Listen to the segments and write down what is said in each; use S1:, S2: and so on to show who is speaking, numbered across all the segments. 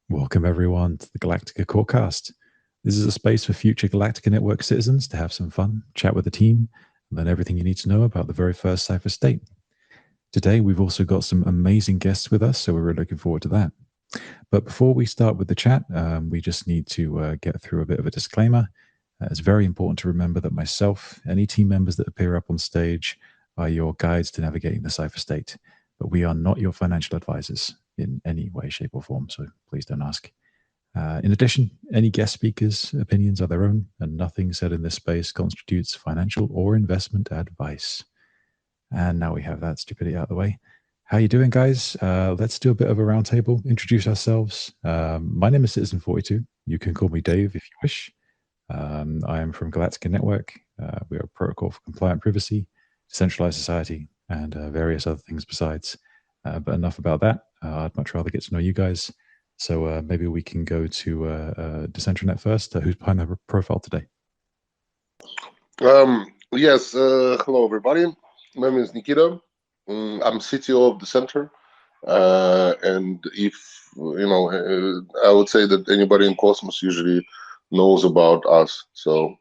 S1: Welcome everyone to the Galactica Corecast. This is a space for future Galactica Network citizens to have some fun, chat with the team, and learn everything you need to know about the very first cipher state. Today, we've also got some amazing guests with us, so we're really looking forward to that. But before we start with the chat, we just need to get through a bit of a disclaimer. It's very important to remember that myself, any team members that appear up on stage are your guides to navigating the cipher state, but we are not your financial advisors in any way, shape, or form, so please don't ask. In addition, any guest speakers' opinions are their own, and nothing said in this space constitutes financial or investment advice. And now we have that stupidity out of the way. How you doing, guys? Let's do a bit of a roundtable, introduce ourselves. My name is Citizen42. You can call me Dave if you wish. I am from Galactica Network. We are a protocol for compliant privacy, decentralized society, and various other things besides. But enough about that. I'd much rather get to know you guys. So maybe we can go to Decentranet first. Who's behind the profile today?
S2: Yes, hello everybody. My name is Nikita. I'm CTO of the center. And if, I would say that anybody in Cosmos usually knows about us. So,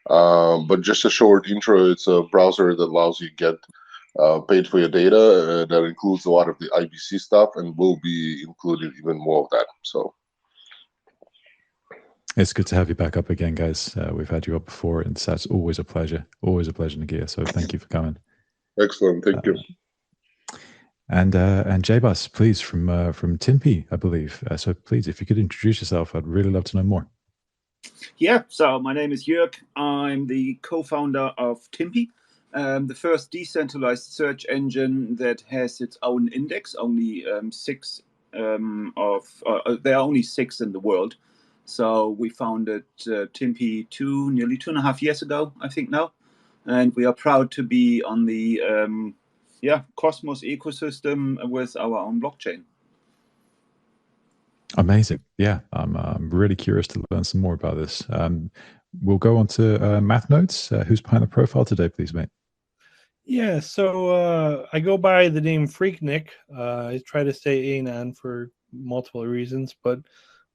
S2: but just a short intro, it's a browser that allows you to get paid for your data. That includes a lot of the IBC stuff and will be included even more of that. So
S1: it's good to have you back up again, guys. We've had you up before, and that's always a pleasure. Always a pleasure, Nagia. So thank you for coming.
S2: Excellent, thank you.
S1: And Jbus, please, from Timpi, I believe. So please, if you could introduce yourself, I'd really love to know more.
S3: Yeah, so my name is Jörg. I'm the co-founder of Timpi, the first decentralized search engine that has its own index. Only there are only 6 in the world. So we founded Timpi nearly 2.5 years ago, I think now, and we are proud to be on the Cosmos ecosystem with our own blockchain.
S1: Amazing. Yeah, I'm really curious to learn some more about this. We'll go on to Math Notes. Who's behind the profile today, please, mate?
S4: Yeah, so I go by the name Freaknik. I try to stay anon for multiple reasons, but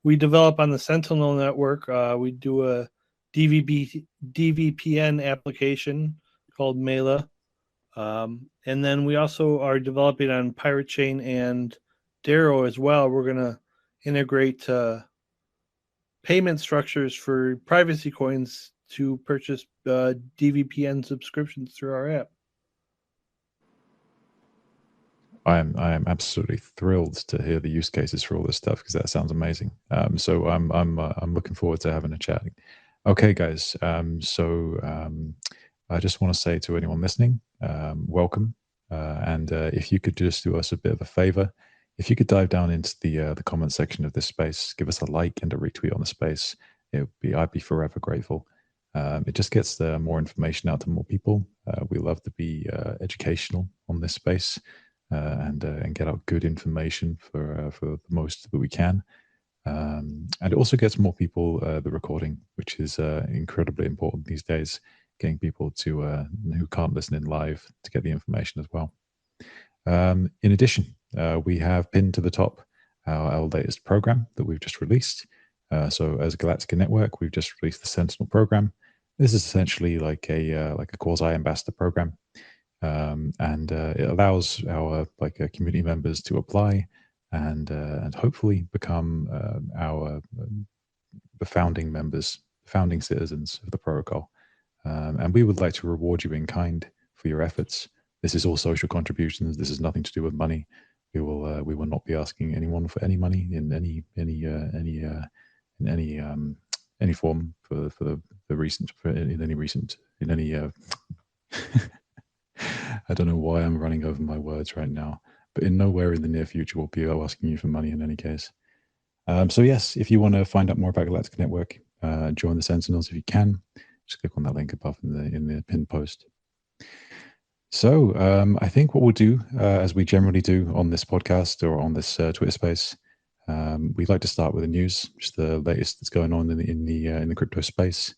S4: we develop on the Sentinel network. We do a DVPN application called Mela. And then we also are developing on Pirate Chain and Darrow as well. We're going to integrate payment structures for privacy coins to purchase DVPN subscriptions through our app.
S1: I am absolutely thrilled to hear the use cases for all this stuff, because that sounds amazing. So I'm looking forward to having a chat. Okay, guys. I just want to say to anyone listening, welcome. And if you could just do us a bit of a favor, if you could dive down into the comment section of this space, give us a like and a retweet on the space. I'd be forever grateful. It just gets more information out to more people. We love to be educational on this space. And get out good information for the most that we can. And it also gets more people the recording, which is incredibly important these days, getting people to who can't listen in live to get the information as well. In addition, we have pinned to the top our latest program that we've just released. So as a Galactica Network, we've just released the Sentinel program. This is essentially like a quasi-ambassador program. And it allows our community members to apply and hopefully become the founding members, founding citizens of the protocol. And we would like to reward you in kind for your efforts. This is all social contributions. This is nothing to do with money. We will not be asking anyone for any money in any form for any I don't know why I'm running over my words right now, but in nowhere in the near future will be asking you for money in any case. So yes, if you want to find out more about Galactica Network, join the Sentinels if you can. Just click on that link above in the pinned post. So I think what we'll do, as we generally do on this podcast or on this Twitter space, we'd like to start with the news, just the latest that's going on in the crypto space.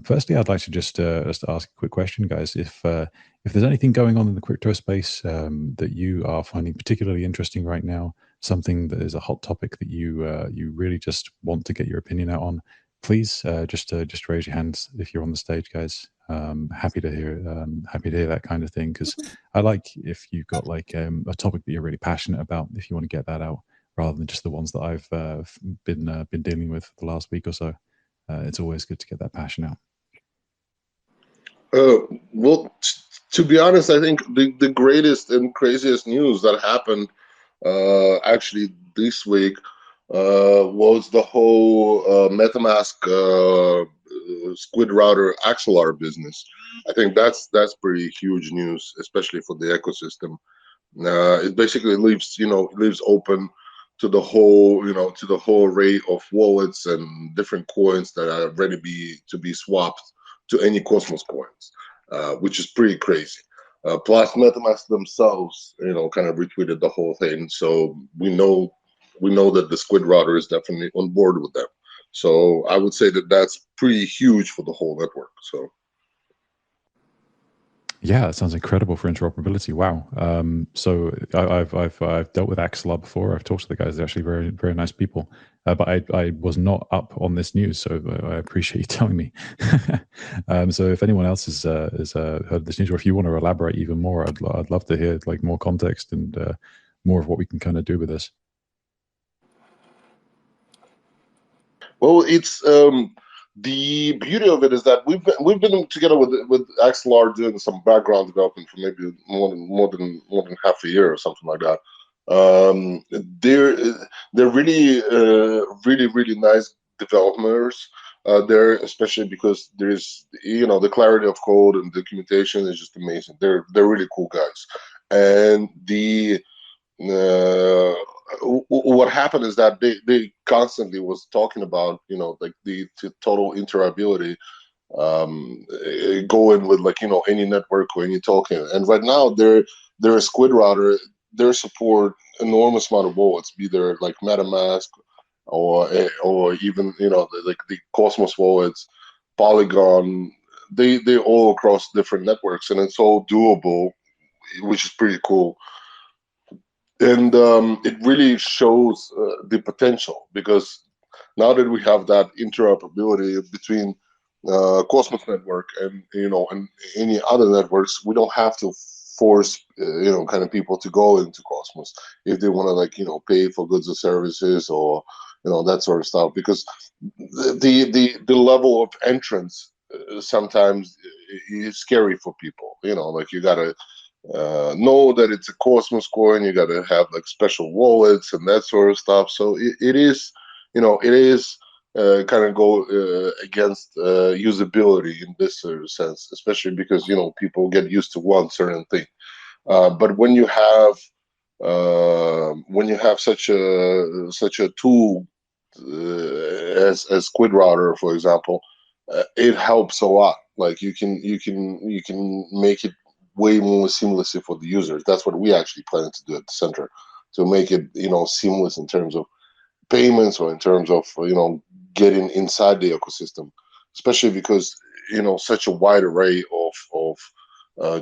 S1: Firstly, I'd like to just ask a quick question, guys. If there's anything going on in the crypto space that you are finding particularly interesting right now, something that is a hot topic that you really just want to get your opinion out on, please just raise your hands if you're on the stage, guys. Happy to hear that kind of thing, because I like if you've got like a topic that you're really passionate about, if you want to get that out, rather than just the ones that I've been dealing with for the last week or so. It's always good to get that passion out.
S2: Well, to be honest, I think the greatest and craziest news that happened actually this week was the whole Metamask Squidrouter Axelar business. I think that's pretty huge news, especially for the ecosystem. It basically leaves open to the whole array of wallets and different coins that are ready to be swapped to any Cosmos coins, which is pretty crazy. Plus, MetaMask themselves, kind of retweeted the whole thing, so we know that the Squidrouter is definitely on board with them. So I would say that that's pretty huge for the whole network. So.
S1: Yeah, that sounds incredible for interoperability. Wow. So I've dealt with Axelar before. I've talked to the guys. They're actually very, very nice people. But I was not up on this news, so I appreciate you telling me. So if anyone else has heard this news, or if you want to elaborate even more, I'd love to hear like more context and more of what we can kind of do with this.
S2: Well, it's the beauty of it is that we've been together with Axelar doing some background development for maybe more than half a year or something like that. They're really nice developers there, especially because there's the clarity of code and documentation is just amazing. They're really cool guys, and what happened is that they constantly was talking about like the total interoperability going with like any network or any token, and right now they're a Squidrouter. They support enormous amount of wallets, be there like MetaMask or even like the Cosmos wallets, Polygon. They all across different networks, and it's all doable, which is pretty cool. And it really shows the potential, because now that we have that interoperability between Cosmos network and and any other networks, we don't have to force kind of people to go into Cosmos if they want to like pay for goods or services or that sort of stuff, because the level of entrance sometimes is scary for people. Like you gotta know that it's a Cosmos coin, you got to have like special wallets and that sort of stuff. So it is kind of go against usability in this sort of sense, especially because people get used to one certain thing. But when you have such a tool as Squidrouter, for example, it helps a lot. Like you can make it way more seamlessly for the users. That's what we actually plan to do at the center, to make it seamless in terms of payments or in terms of getting inside the ecosystem, especially because such a wide array of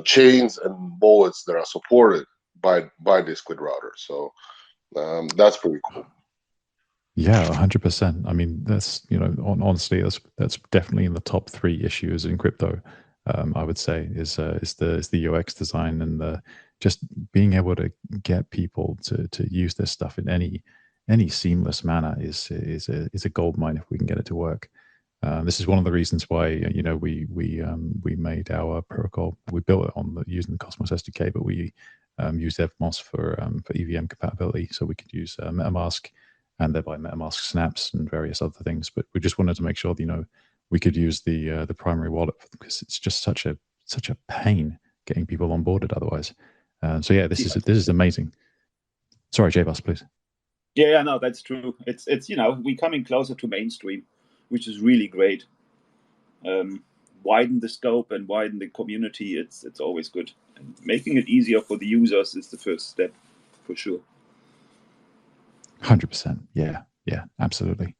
S2: chains and wallets that are supported by this Squidrouter. So that's pretty cool.
S1: Yeah, 100%. I mean, that's honestly, that's definitely in the top 3 issues in crypto. I would say is the UX design and just being able to get people to use this stuff in any seamless manner is a gold mine if we can get it to work. This is one of the reasons why we made our protocol. We built it on using the Cosmos SDK, but we used Evmos for EVM compatibility, so we could use MetaMask and thereby MetaMask snaps and various other things. But we just wanted to make sure that we could use the primary wallet, because it's just such a pain getting people onboarded otherwise. So yeah, this is amazing. Sorry, J-Bus, please.
S3: Yeah, no, that's true. It's we're coming closer to mainstream, which is really great. Widen the scope and widen the community. It's always good, and making it easier for the users is the first step, for sure.
S1: 100%. Yeah, absolutely.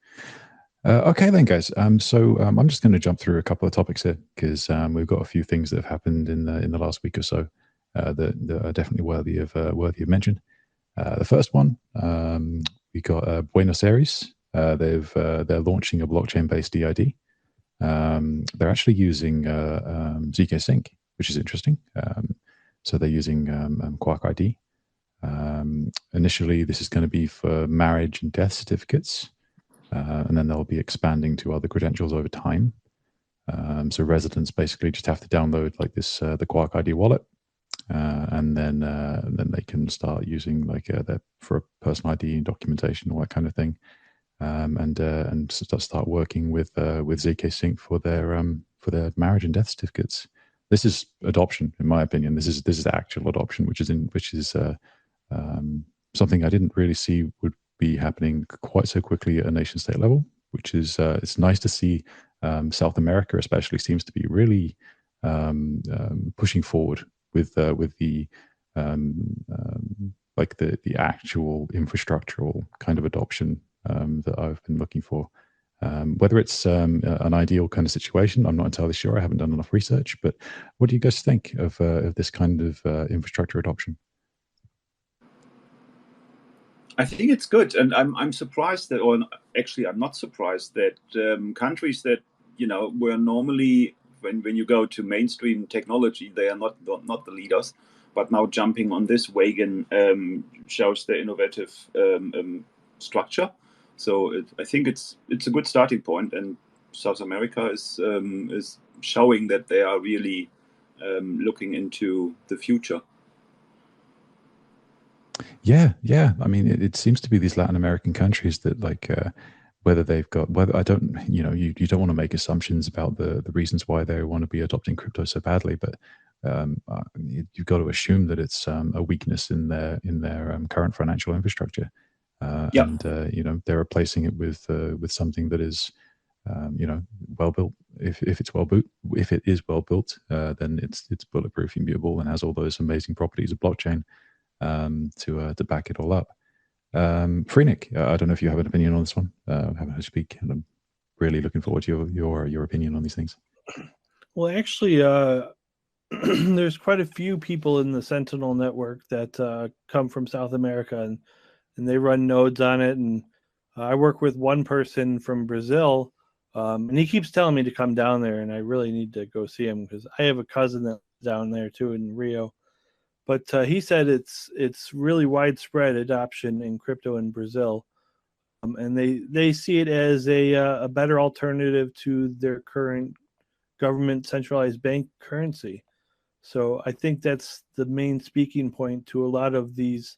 S1: Okay then, guys. So I'm just going to jump through a couple of topics here because we've got a few things that have happened in the last week or so that are definitely worthy of mention. The first one, we got Buenos Aires. They're launching a blockchain-based DID. They're actually using zkSync, which is interesting. So they're using Quark ID. Initially, this is going to be for marriage and death certificates. And then they'll be expanding to other credentials over time. So residents basically just have to download like this the Quark ID wallet, and then they can start using like their for personal ID and documentation, all that kind of thing, and start working with zkSync for their marriage and death certificates. This is adoption, in my opinion. This is actual adoption, which is something I didn't really see would be happening quite so quickly at a nation state level, which is it's nice to see. South America especially seems to be really pushing forward with the like the actual infrastructural kind of adoption that I've been looking for. Whether it's an ideal kind of situation, I'm not entirely sure. I haven't done enough research, but what do you guys think of this kind of infrastructure adoption?
S3: I think it's good, and I'm surprised that, or actually, I'm not surprised that countries that were normally when you go to mainstream technology, they are not the leaders, but now jumping on this wagon shows the innovative structure. So I think it's a good starting point, and South America is showing that they are really looking into the future.
S1: Yeah. I mean, it seems to be these Latin American countries that like whether I don't, you don't want to make assumptions about the reasons why they want to be adopting crypto so badly, but you've got to assume that it's a weakness in their current financial infrastructure, and they're replacing it with something that is well built. If it is well built, then it's bulletproof, immutable, and has all those amazing properties of blockchain to back it all up. Freenik, I don't know if you have an opinion on this one. I haven't heard you speak, and I'm really looking forward to your opinion on these things.
S4: Well, actually, there's quite a few people in the Sentinel network that come from South America, and they run nodes on it. And I work with one person from Brazil, and he keeps telling me to come down there, and I really need to go see him because I have a cousin that's down there too in Rio. But he said it's really widespread adoption in crypto in Brazil, and they see it as a better alternative to their current government centralized bank currency. So I think that's the main speaking point to a lot of these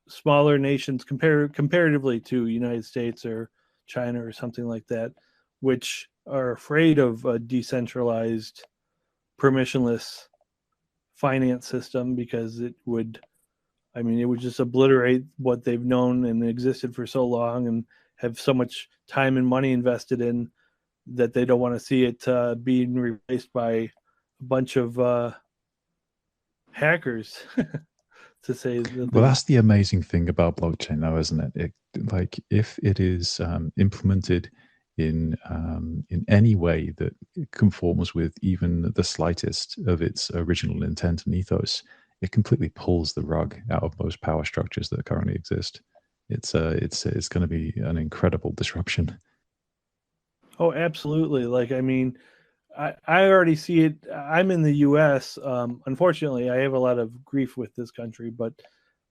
S4: smaller nations comparatively to United States or China or something like that, which are afraid of a decentralized, permissionless finance system because it would just obliterate what they've known and existed for so long and have so much time and money invested in that they don't want to see it being replaced by a bunch of hackers. To say that
S1: well, that's the amazing thing about blockchain, though, isn't it? Like if it is implemented in any way that it conforms with even the slightest of its original intent and ethos, it completely pulls the rug out of most power structures that currently exist. It's going to be an incredible disruption.
S4: Oh, absolutely! Like, I mean, I already see it. I'm in the U.S. Unfortunately, I have a lot of grief with this country, but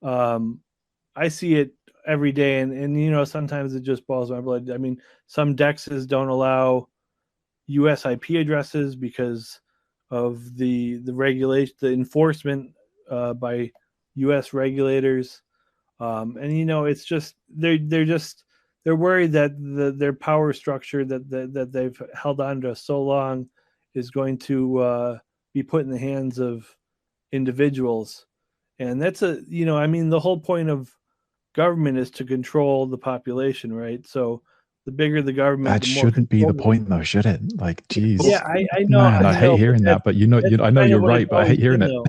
S4: I see it every day, and sometimes it just boils my blood. I mean, some DEXs don't allow US IP addresses because of the regulation, the enforcement by US regulators, and it's just they're worried that their power structure that they've held on to so long is going to be put in the hands of individuals, and that's the whole point of government is to control the population, right? So the bigger the government,
S1: that shouldn't be the point, though, should it? Like, geez.
S4: Yeah, I know.
S1: Man, I hate hearing that, but I know you're right, but I hate hearing it.
S4: Though.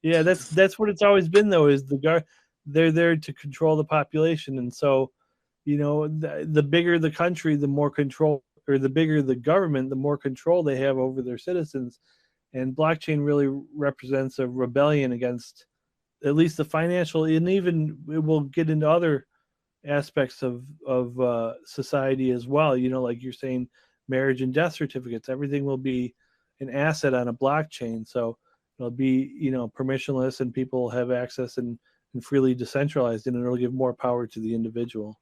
S4: Yeah, that's what it's always been, though. Is they're there to control the population, and so the bigger the country, the more control, or the bigger the government, the more control they have over their citizens. And blockchain really represents a rebellion against at least the financial, and even it will get into other aspects of society as well. Like you're saying, marriage and death certificates, everything will be an asset on a blockchain. So it'll be, permissionless, and people have access and freely decentralized, and it'll give more power to the individual.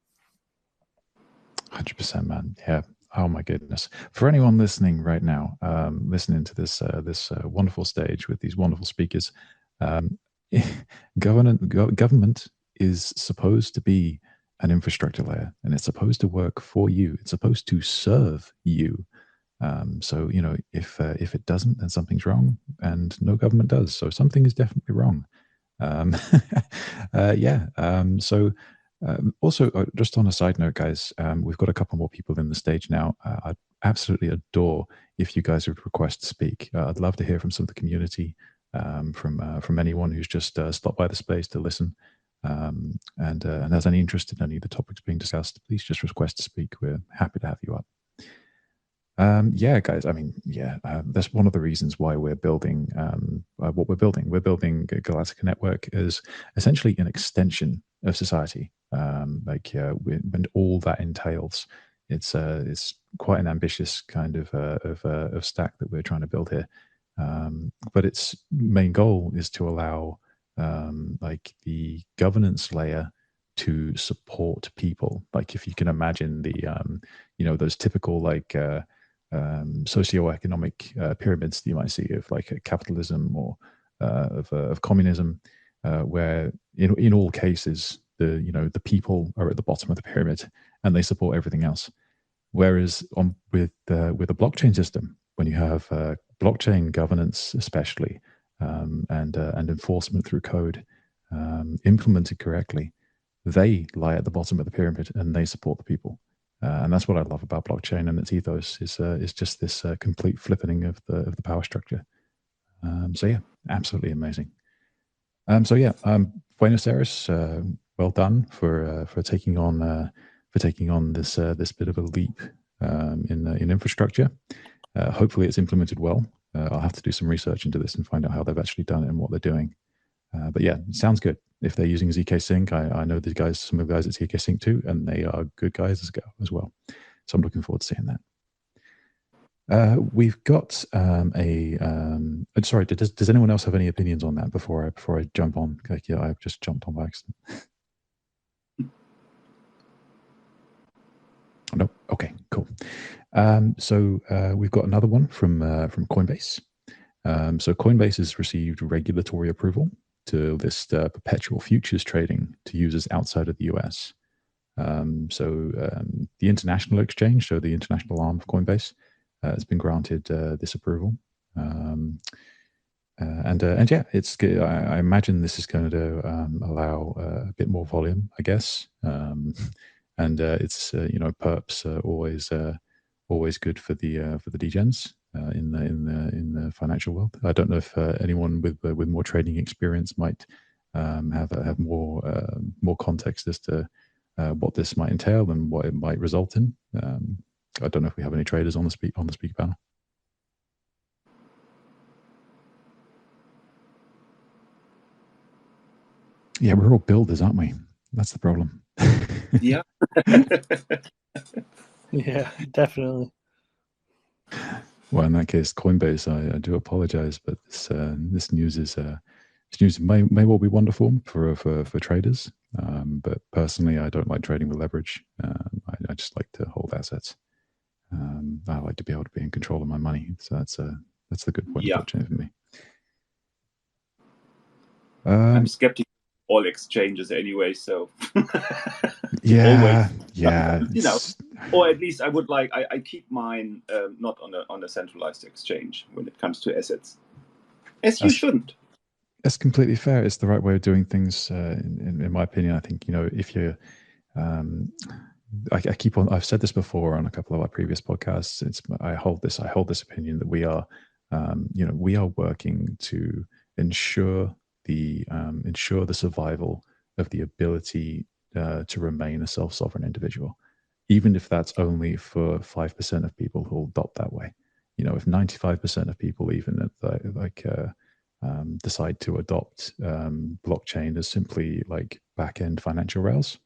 S1: 100%, man. Yeah. Oh my goodness. For anyone listening right now, listening to this wonderful stage with these wonderful speakers, government is supposed to be an infrastructure layer, and it's supposed to work for you. It's supposed to serve you. So if it doesn't, then something's wrong, and no government does. So something is definitely wrong. Also, just on a side note, guys, we've got a couple more people in the stage now. I'd absolutely adore if you guys would request to speak. I'd love to hear from some of the community, from anyone who's just stopped by the space to listen, and has any interest in any of the topics being discussed. Please just request to speak. We're happy to have you up. Yeah, guys. That's one of the reasons why we're building what we're building. We're building a Galactica network as essentially an extension of society. And all that entails. It's quite an ambitious kind of stack that we're trying to build here. But its main goal is to allow the governance layer to support people. Like, if you can imagine those typical socioeconomic pyramids that you might see of capitalism or of communism, where in all cases the people are at the bottom of the pyramid and they support everything else. Whereas with a blockchain system, when you have blockchain governance, especially and enforcement through code implemented correctly, they lie at the bottom of the pyramid and they support the people. And that's what I love about blockchain and its ethos is just this complete flipping of the power structure. So yeah, absolutely amazing. Buenos Aires, well done for taking on this bit of a leap in infrastructure. Hopefully, it's implemented well. I'll have to do some research into this and find out how they've actually done it and what they're doing. But yeah, it sounds good. If they're using zkSync, I know the guys, some of the guys at zkSync too, and they are good guys as well. So I'm looking forward to seeing that. We've got sorry, does anyone else have any opinions on that before I jump on? Yeah, I've just jumped on by accident. No. Okay, cool. So we've got another one from Coinbase. So Coinbase has received regulatory approval to list perpetual futures trading to users outside of the US. The international exchange, so the international arm of Coinbase, has been granted this approval. And yeah, it's good. I imagine this is going to allow a bit more volume, I guess. And it's perps are always good for the degens in the financial world. I don't know if anyone with more trading experience might have more context as to what this might entail and what it might result in. I don't know if we have any traders on the speaker panel. Yeah, we're all builders, aren't we? That's the problem.
S3: Yeah.
S4: Yeah, definitely.
S1: Well, in that case, Coinbase, I do apologize, but this news may well be wonderful for traders. But personally, I don't like trading with leverage. I just like to hold assets. I like to be able to be in control of my money. So that's the good point of blockchain for me.
S3: I'm skeptical of all exchanges anyway, so
S1: yeah,
S3: always.
S1: yeah.
S3: Or at least I would I keep mine not on a centralized exchange when it comes to assets, as you shouldn't.
S1: That's completely fair. It's the right way of doing things, in my opinion. I think if you're, I've said this before on a couple of our previous podcasts. I hold this opinion that we are, we are working to ensure the survival of the ability to remain a self-sovereign individual, even if that's only for 5% of people who will adopt that way. You know, if 95% of people even decide to adopt blockchain as simply like back-end financial rails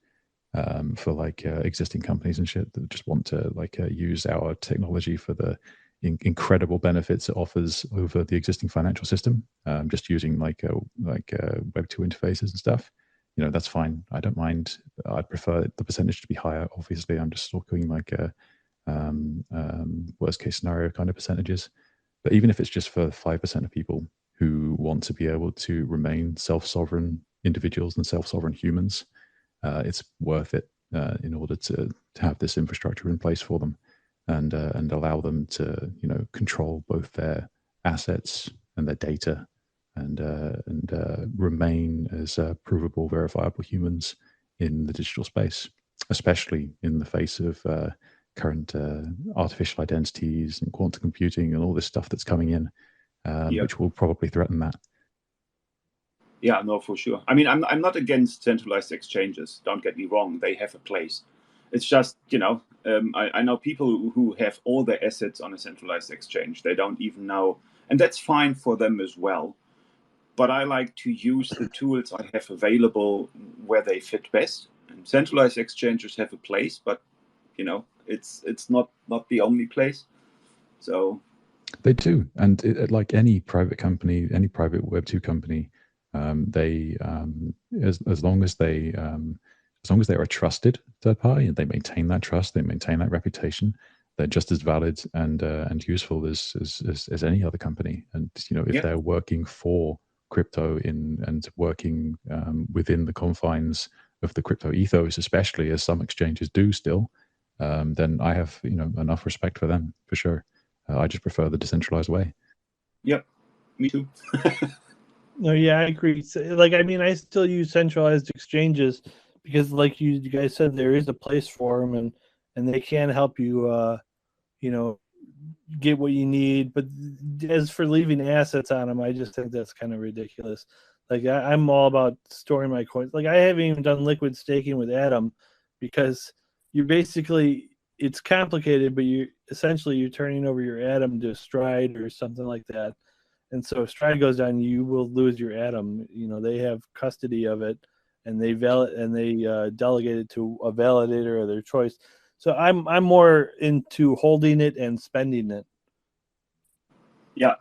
S1: for like existing companies and shit that just want to like use our technology for the incredible benefits it offers over the existing financial system, just using like Web 2 interfaces and stuff, you know, that's fine. I don't mind. I'd prefer the percentage to be higher. Obviously, I'm just talking like a worst case scenario kind of percentages. But even if it's just for 5% of people who want to be able to remain self-sovereign individuals and self-sovereign humans, it's worth it in order to have this infrastructure in place for them, and allow them to, you know, control both their assets and their data, and remain as provable, verifiable humans in the digital space, especially in the face of current artificial identities and quantum computing and all this stuff that's coming in, which will probably threaten that.
S3: Yeah, no, for sure. I mean, I'm not against centralized exchanges. Don't get me wrong; they have a place. It's just, you know, I know people who have all their assets on a centralized exchange. They don't even know, and that's fine for them as well. But I like to use the tools I have available where they fit best. And centralized exchanges have a place, but, you know, it's not the only place. So
S1: they do, and like any private company, any private Web2 company, they as long as they are a trusted third party and they maintain that trust, they maintain that reputation, they're just as valid and useful as any other company. And, you know, if they're working for crypto and working within the confines of the crypto ethos, especially as some exchanges do still, then I have, you know, enough respect for them for sure. I just prefer the decentralized way.
S3: Yep, me too.
S4: No, yeah, I agree. So, like, I mean, I still use centralized exchanges because, like you guys said, there is a place for them, and they can help you, you know, get what you need. But as for leaving assets on them, I just think that's kind of ridiculous. Like, I'm all about storing my coins. Like, I haven't even done liquid staking with Atom because you're basically, it's complicated, but you're turning over your Atom to Stride or something like that. And so if Stride goes down, you will lose your Atom. You know, they have custody of it, and they delegate it to a validator of their choice. So I'm more into holding it and spending it.
S3: Yeah,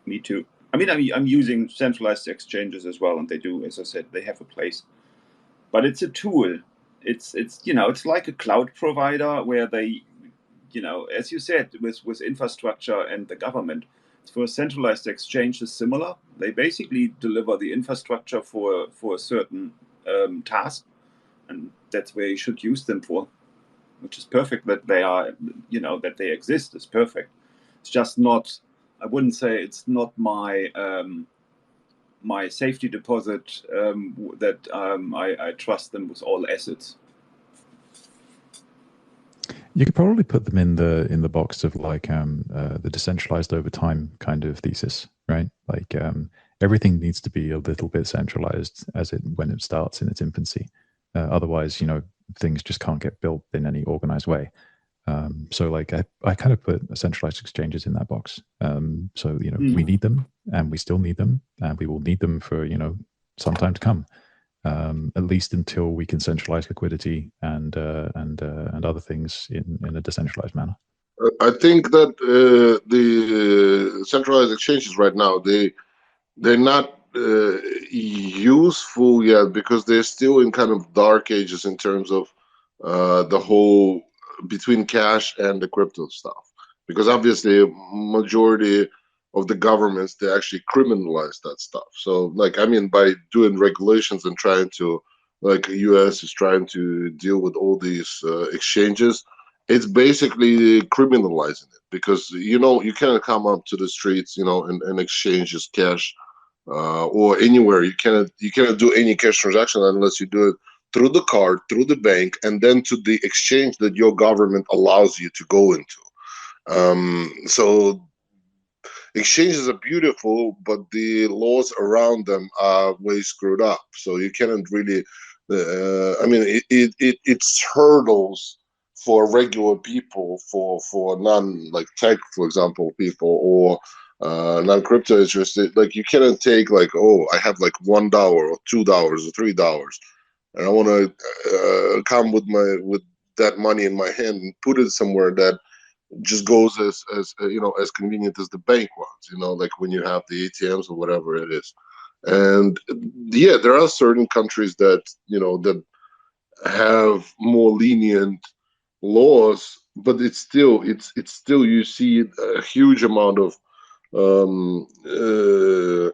S3: me too. I mean, I'm using centralized exchanges as well, and they do, as I said, they have a place. But it's a tool. It's you know, it's like a cloud provider where they, you know, as you said, with infrastructure and the government, for a centralized exchange is similar. They basically deliver the infrastructure for a certain task, and that's where you should use them for, which is perfect that they are, you know, that they exist is perfect. It's just not, I wouldn't say it's not my my safety deposit that I trust them with all assets.
S1: You could probably put them in the box of like the decentralized over time kind of thesis, right? Like everything needs to be a little bit centralized when it starts in its infancy. Otherwise, you know, things just can't get built in any organized way. So like I kind of put centralized exchanges in that box. So, you know, we need them, and we still need them, and we will need them for, you know, some time to come. At least until we can centralize liquidity and other things in a decentralized manner.
S2: I think that the centralized exchanges right now, they're not useful yet because they're still in kind of dark ages in terms of the whole between cash and the crypto stuff. Because obviously, majority of the governments, they actually criminalize that stuff. So, like, I mean, by doing regulations and trying to, like, US is trying to deal with all these exchanges, it's basically criminalizing it because, you know, you cannot come up to the streets, you know, and exchange just cash or anywhere. You cannot do any cash transaction unless you do it through the card, through the bank, and then to the exchange that your government allows you to go into. So exchanges are beautiful, but the laws around them are way screwed up. So you cannot really. I mean, it's hurdles for regular people, for non like tech, for example, people or non-crypto interested. Like you cannot take like, oh, I have like $1 or $2 or $3, and I want to come with that money in my hand and put it somewhere that just goes as as convenient as the bank wants. Like when you have the ATMs or whatever it is. And yeah, there are certain countries that that have more lenient laws, but it's still you see a huge amount of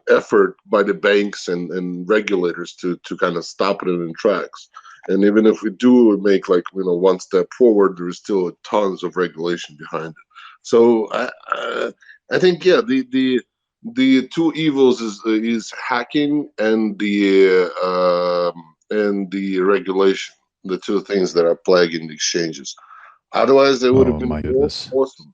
S2: effort by the banks and regulators to kind of stop it in tracks. And even if we do make like one step forward, there is still tons of regulation behind it. So I think the two evils is hacking and the regulation, the two things that are plaguing the exchanges. Otherwise, they would have
S1: Oh
S2: been
S1: my goodness.
S2: awesome.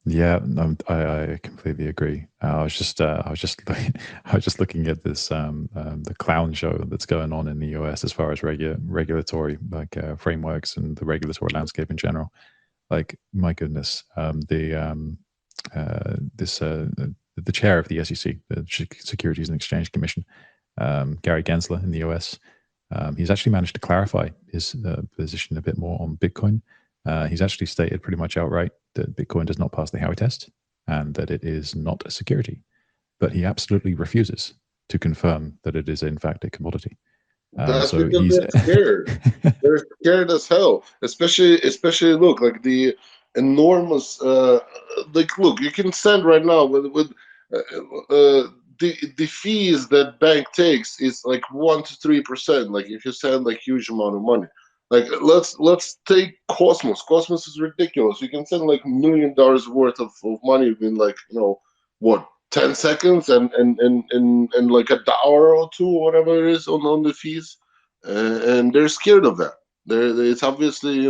S1: Yeah, no, I completely agree. I was just looking at this the clown show that's going on in the US as far as regulatory frameworks and the regulatory landscape in general. Like my goodness, the chair of the SEC, the Securities and Exchange Commission, Gary Gensler in the US, he's actually managed to clarify his position a bit more on Bitcoin. He's actually stated pretty much outright that Bitcoin does not pass the Howey test and that it is not a security. But he absolutely refuses to confirm that it is in fact a commodity.
S2: That's because they're scared. They're scared as hell. Especially look like the enormous look, you can send right now with the fees that bank takes is like 1 to 3%. Like if you send like huge amount of money. Like let's take Cosmos. Cosmos is ridiculous. You can send like $1 million worth of money in like what 10 seconds and like $1 or $2 or whatever it is on the fees, and they're scared of that. It's obviously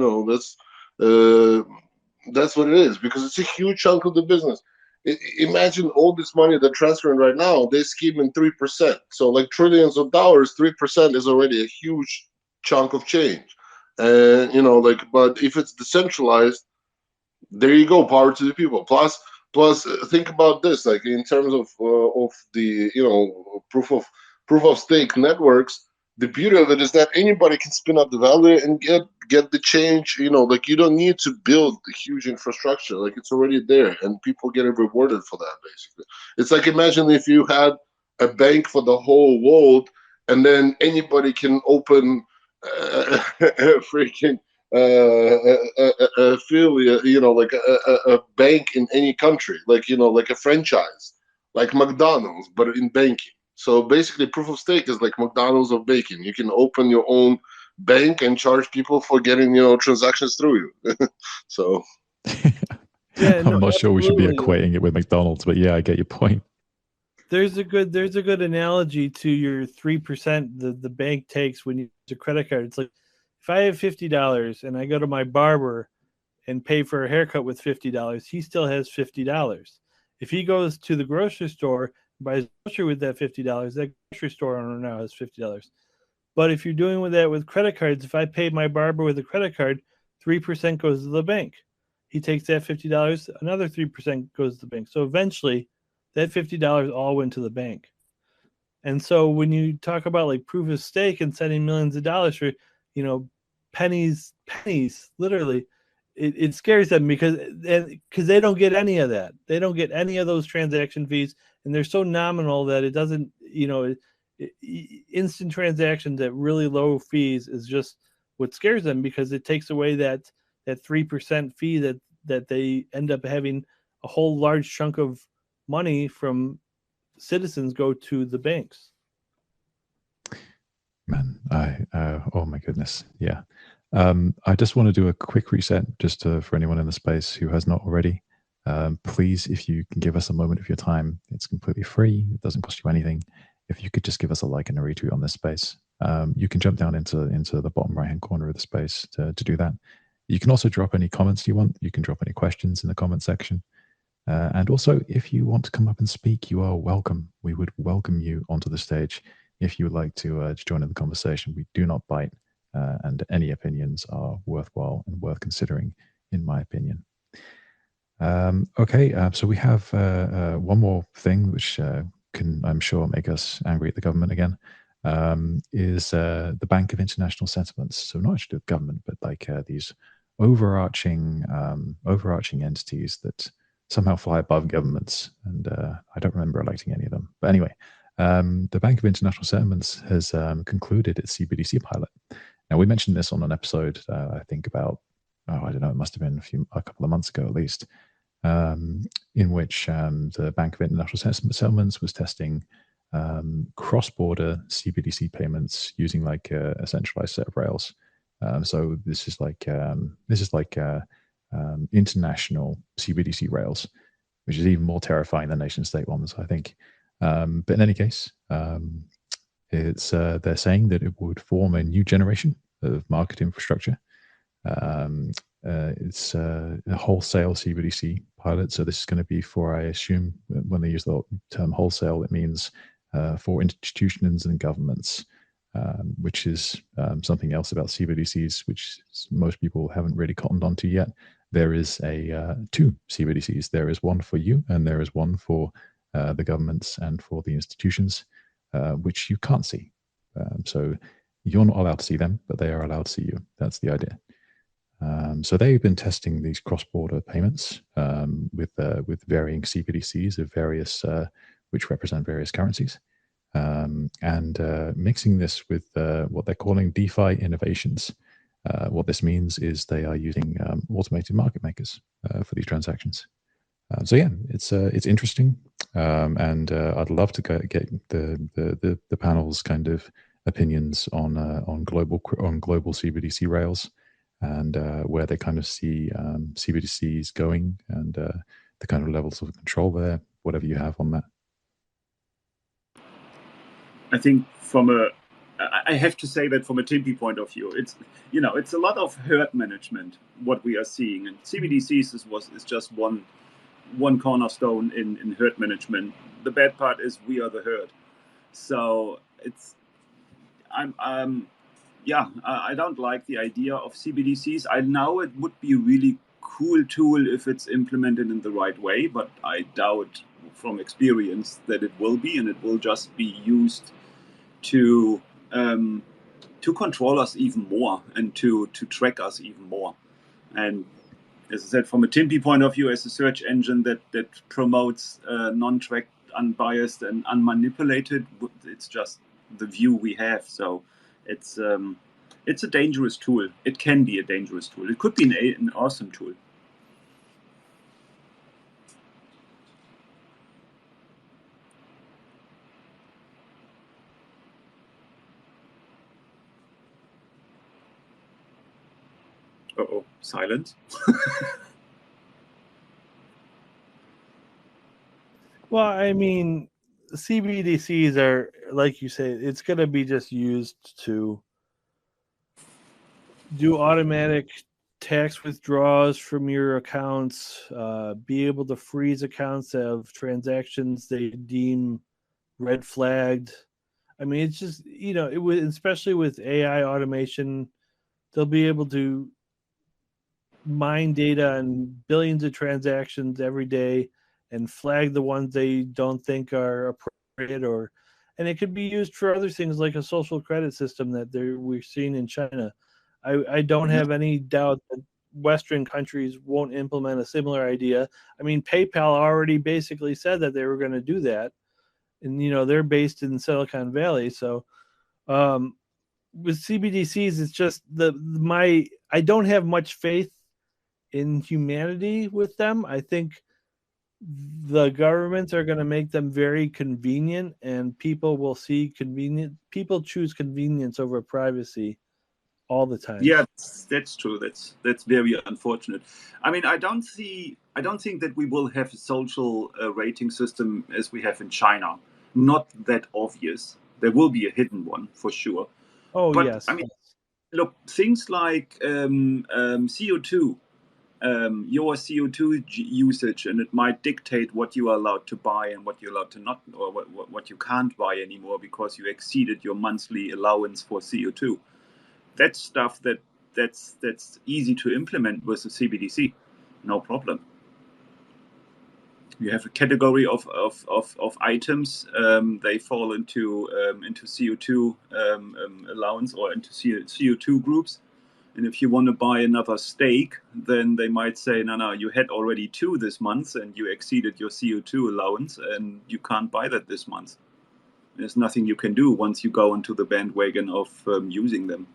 S2: that's what it is because it's a huge chunk of the business. Imagine all this money they're transferring right now. They're scheming 3%. So like trillions of dollars, 3% is already a huge chunk of change. And but if it's decentralized, there you go, power to the people. Plus think about this, like in terms of the proof of stake networks. The beauty of it is that anybody can spin up the value and get the change. Like you don't need to build the huge infrastructure. Like it's already there, and people get rewarded for that. Basically, it's like imagine if you had a bank for the whole world, and then anybody can open freaking affiliate, like a bank in any country, like like a franchise, like McDonald's, but in banking. So basically, proof of stake is like McDonald's of banking. You can open your own bank and charge people for getting transactions through you. So
S1: yeah, I'm not sure we should be equating it with McDonald's, but yeah, I get your point.
S4: There's a good analogy to your 3% the bank takes when you use a credit card. It's like if I have $50 and I go to my barber and pay for a haircut with $50, he still has $50. If he goes to the grocery store and buys grocery with that $50, that grocery store owner now has $50. But if you're doing with that with credit cards, if I pay my barber with a credit card, 3% goes to the bank. He takes that $50, another 3% goes to the bank. So eventually that $50 all went to the bank. And so when you talk about like proof of stake and sending millions of dollars for, pennies, literally, it scares them because they don't get any of that. They don't get any of those transaction fees, and they're so nominal that it doesn't, instant transactions at really low fees is just what scares them because it takes away that 3% fee that they end up having a whole large chunk of money from citizens go to the banks.
S1: Man, oh my goodness, yeah. I just want to do a quick reset just for anyone in the space who has not already. Please, if you can give us a moment of your time, it's completely free. It doesn't cost you anything. If you could just give us a like and a retweet on this space, you can jump down into the bottom right-hand corner of the space to do that. You can also drop any comments you want. You can drop any questions in the comment section. And also, if you want to come up and speak, you are welcome. We would welcome you onto the stage if you would like to join in the conversation. We do not bite, and any opinions are worthwhile and worth considering, in my opinion. Okay, so we have one more thing which can, I'm sure, make us angry at the government again, is the Bank of International Settlements. So not actually the government, but like these overarching entities that somehow fly above governments. And I don't remember electing any of them. But anyway, the Bank of International Settlements has concluded its CBDC pilot. Now, we mentioned this on an episode, I think about, I don't know, it must have been a couple of months ago at least, in which the Bank of International Settlements was testing cross-border CBDC payments using like a centralized set of rails. So this is like international CBDC rails, which is even more terrifying than nation-state ones, I think. But in any case, it's they're saying that it would form a new generation of market infrastructure. It's a wholesale CBDC pilot. So this is going to be for, I assume, when they use the term wholesale, it means for institutions and governments, which is something else about CBDCs, which most people haven't really cottoned onto yet. There is two CBDCs. There is one for you, and there is one for the governments and for the institutions, which you can't see. So you're not allowed to see them, but they are allowed to see you. That's the idea. So they've been testing these cross-border payments with varying CBDCs of various, which represent various currencies, and mixing this with what they're calling DeFi innovations. What this means is they are using automated market makers for these transactions. So yeah, it's interesting, and I'd love to get the panel's kind of opinions on global CBDC rails, and where they kind of see CBDCs going, and the kind of levels of control there, whatever you have on that.
S3: I think I have to say that from a Timpi point of view, it's a lot of herd management what we are seeing, and CBDCs is just one cornerstone in herd management. The bad part is we are the herd, so I don't like the idea of CBDCs. I know it would be a really cool tool if it's implemented in the right way, but I doubt from experience that it will be, and it will just be used to control us even more and to track us even more. And as I said, from a Timpi point of view, as a search engine that promotes non-tracked, unbiased, and unmanipulated, it's just the view we have. So it's a dangerous tool. It can be a dangerous tool. It could be an awesome tool. Uh-oh, silence.
S4: Well, I mean, CBDCs are, like you say, it's going to be just used to do automatic tax withdrawals from your accounts, be able to freeze accounts of transactions they deem red flagged. I mean, it's just, especially with AI automation, they'll be able to mine data on billions of transactions every day and flag the ones they don't think are appropriate, and it could be used for other things like a social credit system that we're seeing in China. I don't have any doubt that Western countries won't implement a similar idea. I mean, PayPal already basically said that they were going to do that, and they're based in Silicon Valley. So with CBDCs, it's just I don't have much faith in humanity with them. I think the governments are going to make them very convenient, and people will see convenient. People choose convenience over privacy all the time.
S3: Yeah, that's true. That's very unfortunate. I mean, I don't think that we will have a social rating system as we have in China. Not that obvious. There will be a hidden one for sure.
S4: Oh,
S3: but,
S4: yes.
S3: I mean, look, things like CO2 your CO2 usage, and it might dictate what you are allowed to buy and what you're allowed to not, or what you can't buy anymore because you exceeded your monthly allowance for CO2. That's stuff that's easy to implement with the CBDC, no problem. You have a category of items. They fall into CO2 allowance or into CO2 groups. And if you want to buy another steak, then they might say, no, you had already 2 this month and you exceeded your CO2 allowance and you can't buy that this month. There's nothing you can do once you go into the bandwagon of using them.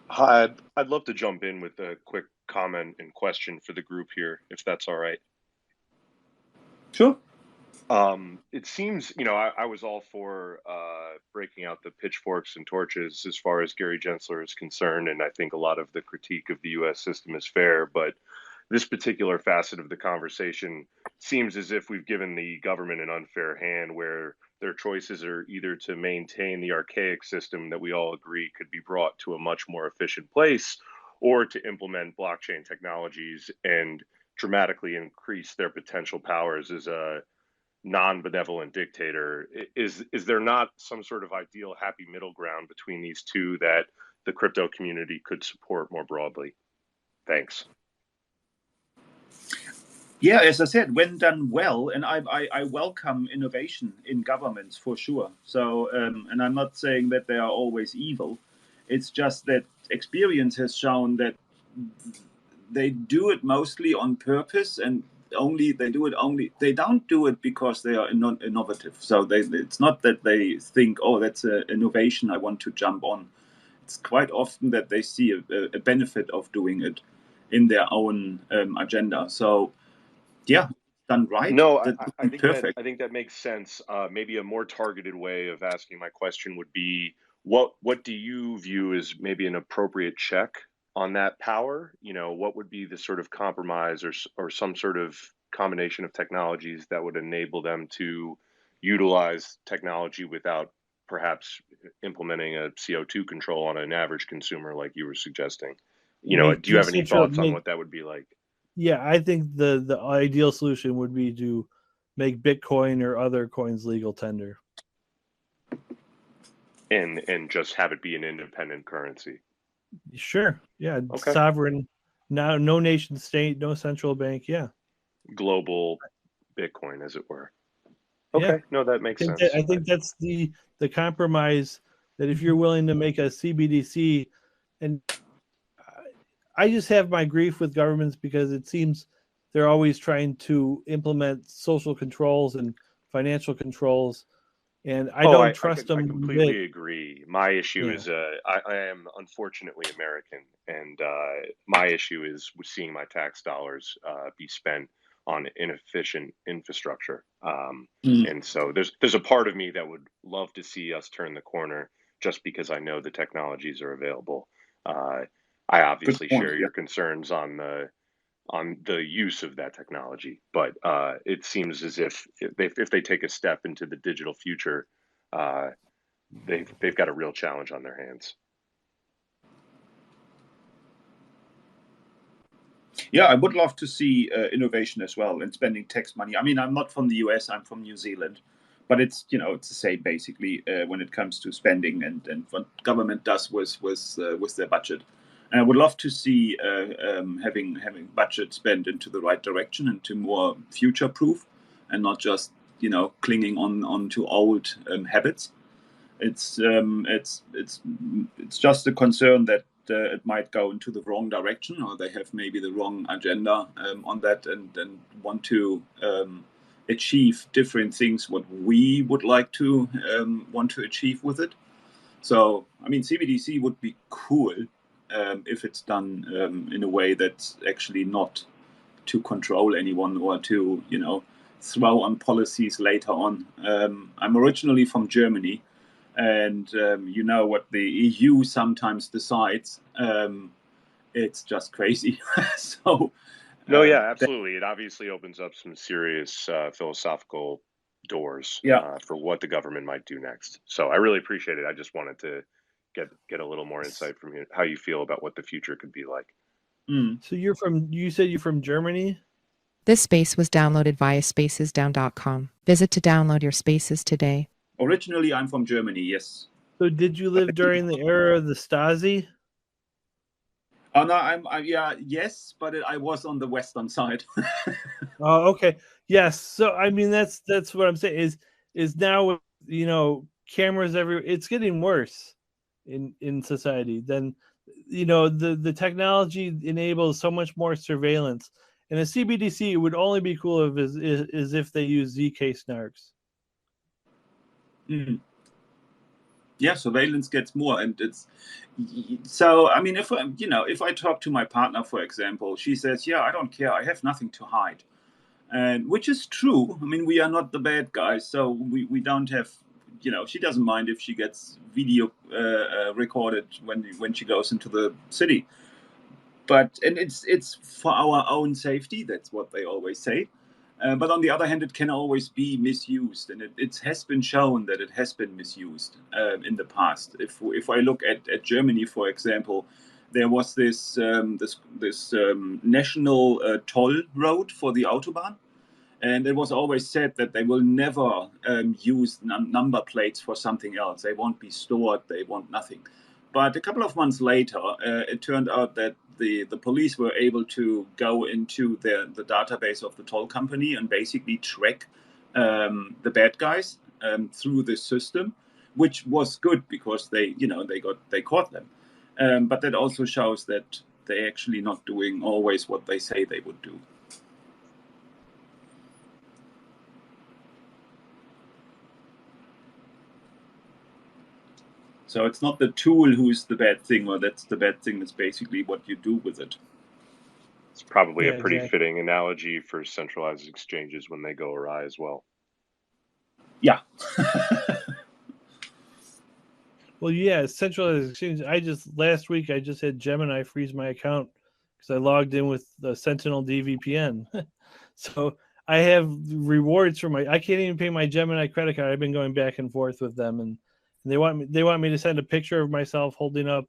S5: Hi, I'd love to jump in with a quick comment and question for the group here, if that's all right.
S3: Sure.
S5: It seems, I was all for breaking out the pitchforks and torches as far as Gary Gensler is concerned, and I think a lot of the critique of the U.S. system is fair, but this particular facet of the conversation seems as if we've given the government an unfair hand where their choices are either to maintain the archaic system that we all agree could be brought to a much more efficient place, or to implement blockchain technologies and dramatically increase their potential powers as a non-benevolent dictator. Is there not some sort of ideal happy middle ground between these two that the crypto community could support more broadly? Thanks.
S3: Yeah, as I said, when done well, and I welcome innovation in governments for sure. So, and I'm not saying that they are always evil. It's just that experience has shown that they do it mostly on purpose, and they don't do it because they are innovative. So it's not that they think, oh, that's an innovation I want to jump on. It's quite often that they see a benefit of doing it in their own agenda. So yeah, done right.
S5: No, I think that makes sense. Maybe a more targeted way of asking my question would be, what do you view as maybe an appropriate check on that power? What would be the sort of compromise or some sort of combination of technologies that would enable them to utilize technology without perhaps implementing a CO2 control on an average consumer like you were suggesting? Do you have any thoughts on what that would be like?
S4: Yeah, I think the ideal solution would be to make Bitcoin or other coins legal tender.
S5: And just have it be an independent currency.
S4: Sure. Yeah.
S5: Okay.
S4: Sovereign. Now, no nation state, no central bank. Yeah.
S5: Global Bitcoin, as it were. Okay.
S4: Yeah.
S5: No, that makes sense.
S4: I think that's the compromise, that if you're willing to make a CBDC, and I just have my grief with governments because it seems they're always trying to implement social controls and financial controls, and I don't trust them.
S5: I completely agree. My issue is I am unfortunately American, and my issue is seeing my tax dollars be spent on inefficient infrastructure. And so there's a part of me that would love to see us turn the corner, just because I know the technologies are available. I obviously share your concerns on the use of that technology, but it seems as if they take a step into the digital future, they've got a real challenge on their hands.
S3: Yeah, I would love to see innovation as well and spending tax money. I mean, I'm not from the US, I'm from New Zealand, but it's it's the same basically when it comes to spending and what government does with their budget. And I would love to see having budget spent into the right direction and to more future proof, and not just clinging on to old habits. It's just a concern that it might go into the wrong direction, or they have maybe the wrong agenda on that, and want to achieve different things what we would like to want to achieve with it. So I mean, CBDC would be cool if it's done in a way that's actually not to control anyone or to throw on policies later on. I'm originally from Germany, and what the EU sometimes decides. It's just crazy. So
S5: no, yeah, absolutely. It obviously opens up some serious philosophical doors for what the government might do next. So I really appreciate it. I just wanted to get a little more insight from you, how you feel about what the future could be like.
S4: So you said you're from Germany?
S6: This space was downloaded via spacesdown.com. Visit to download your spaces today.
S3: Originally, I'm from Germany, yes.
S4: So did you live during the era of the Stasi?
S3: Oh, no, yes, but I was on the western side.
S4: Oh, okay. Yes. So I mean that's what I'm saying is now, you know, cameras everywhere. It's getting worse in society. Then, you know, the technology enables so much more surveillance. And a CBDC would only be cool is if they use zkSyncs.
S3: Yeah, surveillance gets more, and it's so. I mean, if I talk to my partner, for example, she says, "Yeah, I don't care. I have nothing to hide," and which is true. I mean, we are not the bad guys, so we don't have. You know, she doesn't mind if she gets video recorded when she goes into the city, but it's for our own safety. That's what they always say. But on the other hand, it can always be misused, and it has been shown that it has been misused in the past. If I look at Germany, for example, there was this national toll road for the Autobahn, and it was always said that they will never use number plates for something else. They won't be stored. They want nothing. But a couple of months later, it turned out that the police were able to go into the database of the toll company and basically track the bad guys through this system, which was good because they caught them. But that also shows that they're actually not doing always what they say they would do. So it's not the tool who's the bad thing, or that's the bad thing. It's basically what you do with it.
S5: It's probably a pretty fitting analogy for centralized exchanges when they go awry as well.
S3: Yeah.
S4: Well, yeah, centralized exchange. Last week I just had Gemini freeze my account because I logged in with the Sentinel DVPN. So I have rewards for I can't even pay my Gemini credit card. I've been going back and forth with them, and they want me to send a picture of myself holding up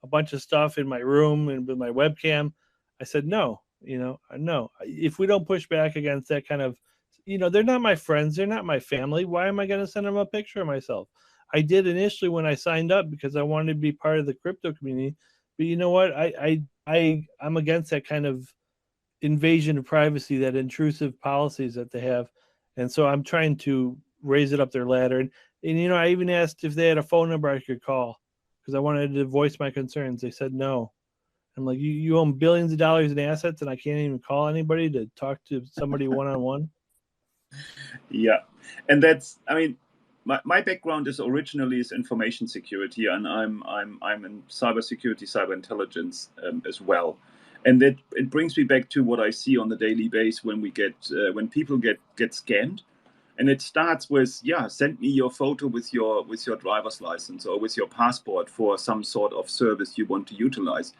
S4: a bunch of stuff in my room and with my webcam. I said no. No. If we don't push back against that kind of, they're not my friends, they're not my family. Why am I going to send them a picture of myself? I did initially when I signed up because I wanted to be part of the crypto community, but you know what? I'm against that kind of invasion of privacy, that intrusive policies that they have, and so I'm trying to raise it up their ladder. And I even asked if they had a phone number I could call because I wanted to voice my concerns. They said no. I'm like, you own billions of dollars in assets, and I can't even call anybody to talk to somebody one-on-one.
S3: Yeah, and that's, I mean, my background is originally information security, and I'm in cybersecurity, cyber intelligence as well. And that it brings me back to what I see on the daily basis when people get scammed. And it starts with, send me your photo with your driver's license or with your passport for some sort of service you want to utilize.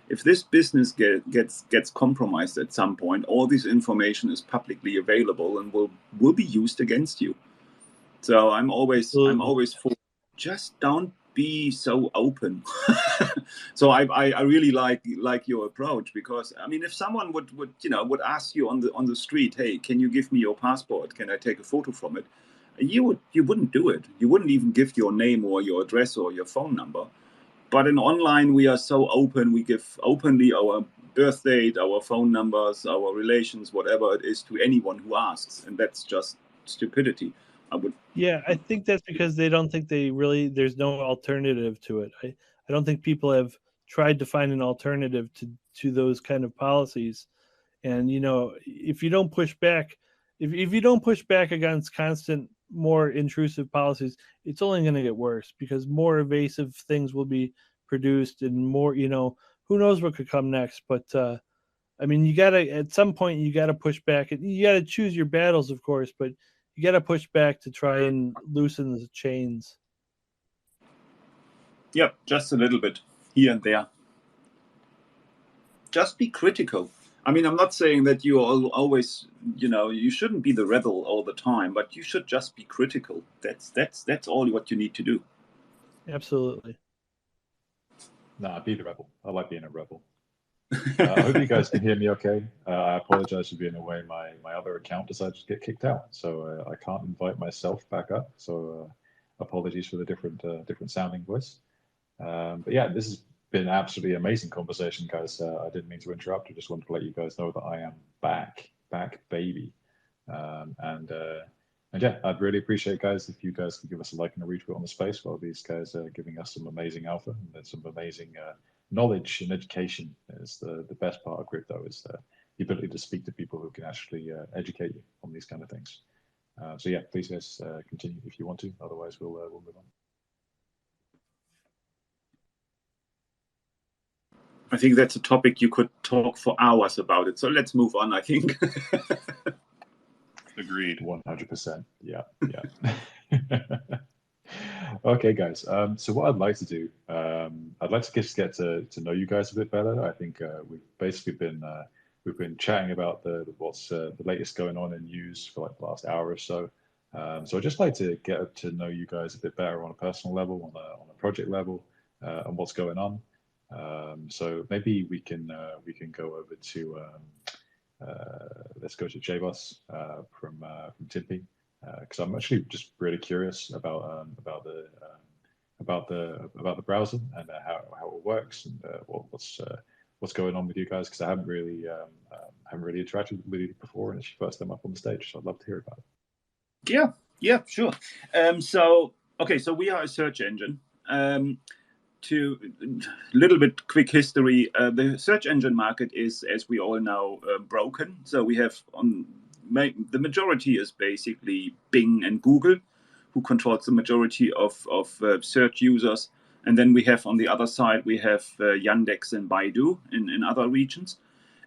S3: If this business gets compromised at some point, all this information is publicly available and will be used against you. So I'm always for, just don't be so open. So I really like your approach, because I mean, if someone would ask you on the street, hey, can you give me your passport? Can I take a photo from it? You wouldn't do it. You wouldn't even give your name or your address or your phone number. But in online, we are so open. We give openly our birth date, our phone numbers, our relations, whatever it is, to anyone who asks, and that's just stupidity.
S4: I think that's because they don't think there's no alternative to it. I don't think people have tried to find an alternative to those kind of policies. And if you don't push back, if you don't push back against constant, more intrusive policies, it's only going to get worse, because more evasive things will be produced, and more, who knows what could come next. But I mean, at some point you gotta push back. You gotta choose your battles, of course, but you gotta push back to try and loosen the chains.
S3: Yep, just a little bit here and there. Just be critical. I mean, I'm not saying that you always, you shouldn't be the rebel all the time, but you should just be critical. That's all what you need to do.
S4: Absolutely.
S1: Nah, be the rebel. I like being a rebel. I hope you guys can hear me okay. I apologize for being away. My other account decided to get kicked out, so I can't invite myself back up. So apologies for the different sounding voice. But yeah, this has been an absolutely amazing conversation, guys. I didn't mean to interrupt. I just wanted to let you guys know that I am back, baby. And yeah, I'd really appreciate, guys, if you guys could give us a like and a retweet on the space while these guys are giving us some amazing alpha and some amazing knowledge and education. Is the best part of crypto, is the ability to speak to people who can actually educate you on these kind of things. So yeah, please guys continue if you want to. Otherwise, we'll move on.
S3: I think that's a topic you could talk for hours about it. So let's move on, I think.
S5: Agreed.
S1: 100%. Yeah. Okay, guys. So what I'd like to do, I'd like to just get to know you guys a bit better. I think we've basically been chatting about what's the latest going on in news for like the last hour or so. So I'd just like to get to know you guys a bit better on a personal level, on a project level, and what's going on. So maybe we can go over to let's go to J-Bus from Timpy, because I'm actually just really curious about the browser and how it works and what's going on with you guys, because I haven't really interacted with you before, and it's your first time up on the stage, so I'd love to hear about it.
S3: Yeah, sure. So we are a search engine. To a little bit quick history, the search engine market is, as we all know, broken. So we have the majority is basically Bing and Google, who controls the majority of search users. And then we have on the other side, we have Yandex and Baidu in other regions.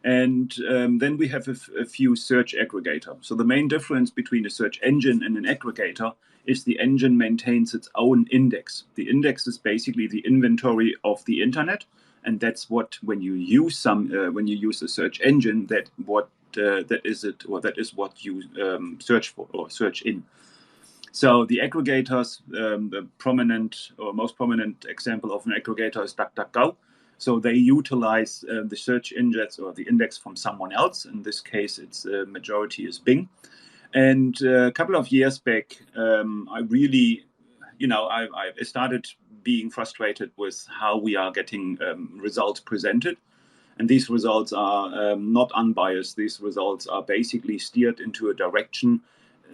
S3: And then we have a few search aggregators. So the main difference between a search engine and an aggregator is the engine maintains its own index. The index is basically the inventory of the internet, and that's what, when you use a search engine, that is what you search for or search in. So the aggregators, the prominent or most prominent example of an aggregator is DuckDuckGo. So they utilize the search index or the index from someone else. In this case, its majority is Bing. And a couple of years back, I really, I started being frustrated with how we are getting results presented. And these results are not unbiased. These results are basically steered into a direction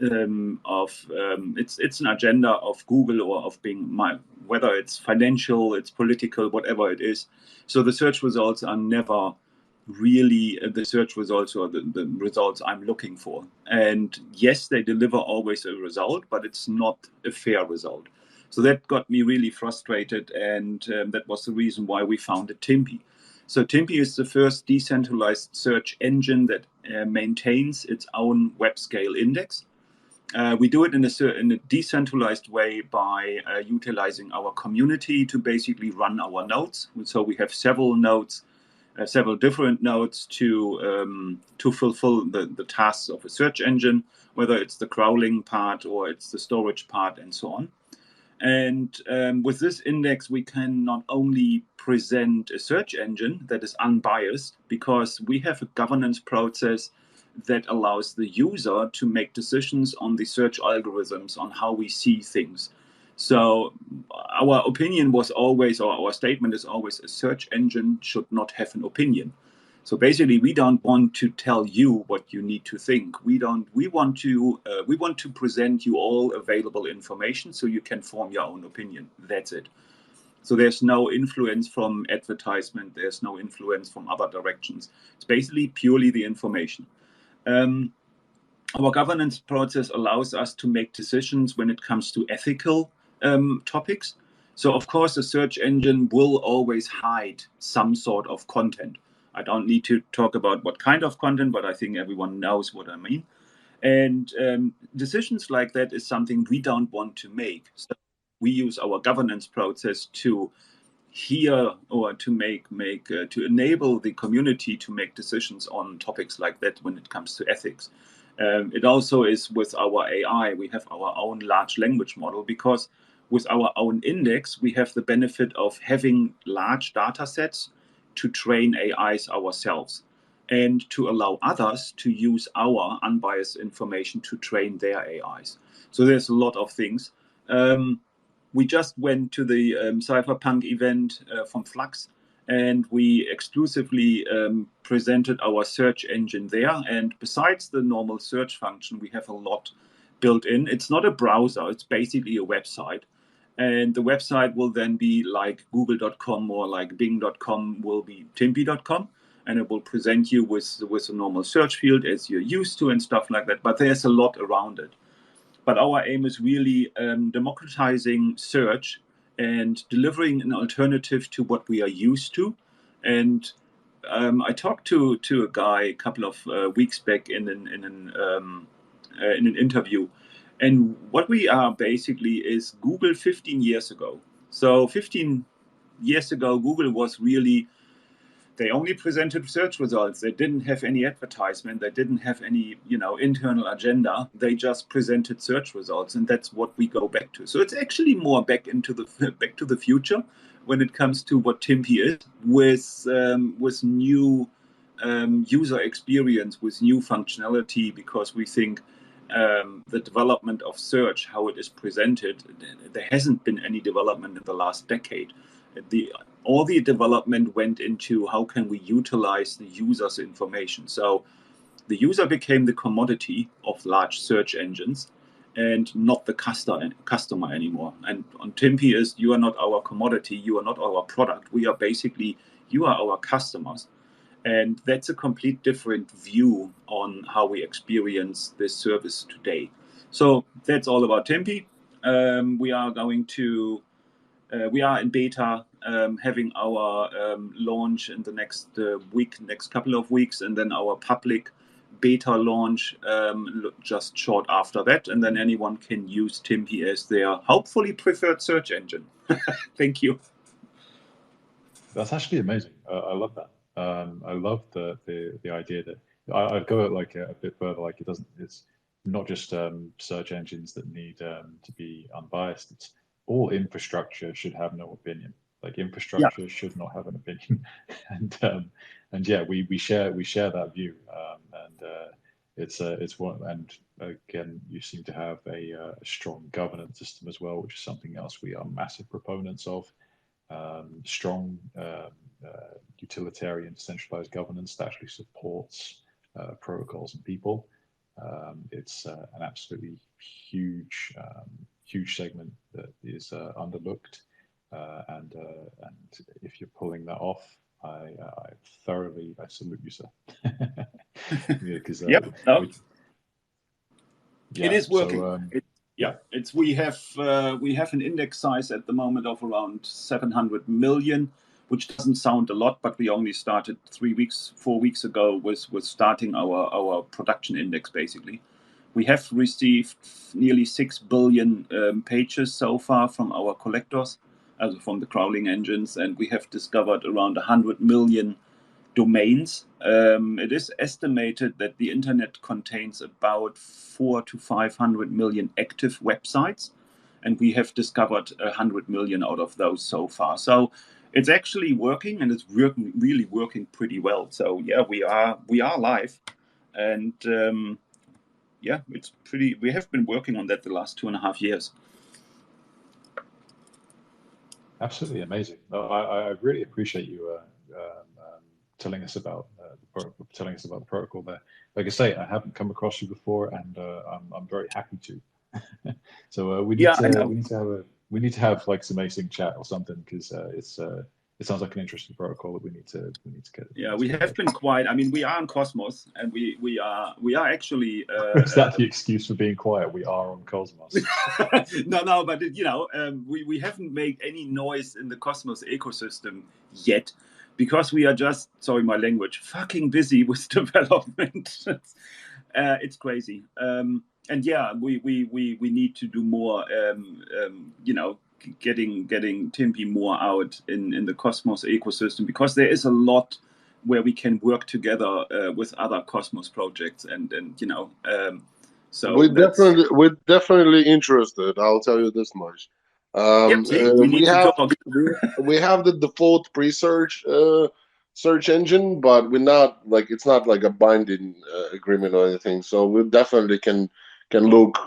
S3: it's an agenda of Google or of Bing, whether it's financial, it's political, whatever it is. So the search results are never really the search results or the results I'm looking for. And yes, they deliver always a result, but it's not a fair result. So that got me really frustrated, and that was the reason why we founded Timpy. So Timpy is the first decentralized search engine that maintains its own web scale index. We do it in a decentralized way by utilizing our community to basically run our nodes. So we have several nodes, several different nodes to fulfill the tasks of a search engine, whether it's the crawling part or it's the storage part and so on. And with this index, we can not only present a search engine that is unbiased, because we have a governance process that allows the user to make decisions on the search algorithms, on how we see things. So our opinion was always, or our statement is always, a search engine should not have an opinion. So basically, we don't want to tell you what you need to think. We want to present you all available information so you can form your own opinion. That's it. So there's no influence from advertisement. There's no influence from other directions. It's basically purely the information. Our governance process allows us to make decisions when it comes to ethical topics. So of course, a search engine will always hide some sort of content. I don't need to talk about what kind of content, but I think everyone knows what I mean. And decisions like that is something we don't want to make. So we use our governance process to hear or to to enable the community to make decisions on topics like that when it comes to ethics. It also is with our AI. We have our own large language model, because with our own index, we have the benefit of having large data sets to train AIs ourselves and to allow others to use our unbiased information to train their AIs. So there's a lot of things. We just went to the Cypherpunk event from Flux, and we exclusively presented our search engine there. And besides the normal search function, we have a lot built in. It's not a browser, it's basically a website. And the website will then be like google.com or like bing.com will be timpi.com. And it will present you with a normal search field as you're used to and stuff like that. But there's a lot around it. But our aim is really democratizing search and delivering an alternative to what we are used to. And I talked to a guy a couple of weeks back in an interview. And what we are basically is Google 15 years ago. So 15 years ago, Google was really, they only presented search results. They didn't have any advertisement. They didn't have any, internal agenda. They just presented search results, and that's what we go back to. So it's actually more back to the future when it comes to what Timpi is, with new user experience, with new functionality, because we think the development of search, how it is presented, there hasn't been any development in the last decade. All the development went into how can we utilize the user's information. So the user became the commodity of large search engines and not the customer anymore. And on Timpi is, you are not our commodity, you are not our product. We are basically, you are our customers. And that's a complete different view on how we experience this service today. So that's all about Timpi. We are going to, we are in beta, having our launch in the next next couple of weeks, and then our public beta launch just short after that. And then anyone can use Timpi as their hopefully preferred search engine. Thank you.
S1: That's actually amazing. I love that. I love the idea that I'd go like a bit further. Like it's not just search engines that need to be unbiased. It's all infrastructure should have no opinion. Like infrastructure should not have an opinion. and yeah, we share that view. It's one. And again, you seem to have a strong governance system as well, which is something else we are massive proponents of. Strong utilitarian decentralized governance that actually supports protocols and people. It's an absolutely huge segment that is underlooked, and if you're pulling that off, I salute you, sir. Because
S3: it is working. So, we have an index size at the moment of around 700 million, which doesn't sound a lot, but we only started 4 weeks ago with starting our production index. Basically, we have received nearly 6 billion pages so far from our collectors, also from the crawling engines, and we have discovered around 100 million domains. It is estimated that the internet contains about 400 to 500 million active websites, and we have discovered 100 million out of those so far. So it's actually working, and it's really working pretty well. So yeah, we are live, and it's pretty. We have been working on that the last 2.5 years.
S1: Absolutely amazing. I really appreciate you telling us about the protocol there. Like I say, I haven't come across you before, and I'm very happy to. So we need to have like some async chat or something, because it sounds like an interesting protocol that we need to get.
S3: Yeah, we have been quiet. I mean, we are on Cosmos, and we are actually.
S1: Is that the excuse for being quiet? We are on Cosmos.
S3: No, but we haven't made any noise in the Cosmos ecosystem yet, because we are just, sorry my language, fucking busy with development. It's crazy. And yeah, we need to do more. Getting Timpi more out in the Cosmos ecosystem, because there is a lot where we can work together with other Cosmos projects, and so
S2: we're definitely interested. I'll tell you this much. We have the default pre-search search engine, but we're not like, it's not like a binding agreement or anything. So we definitely can look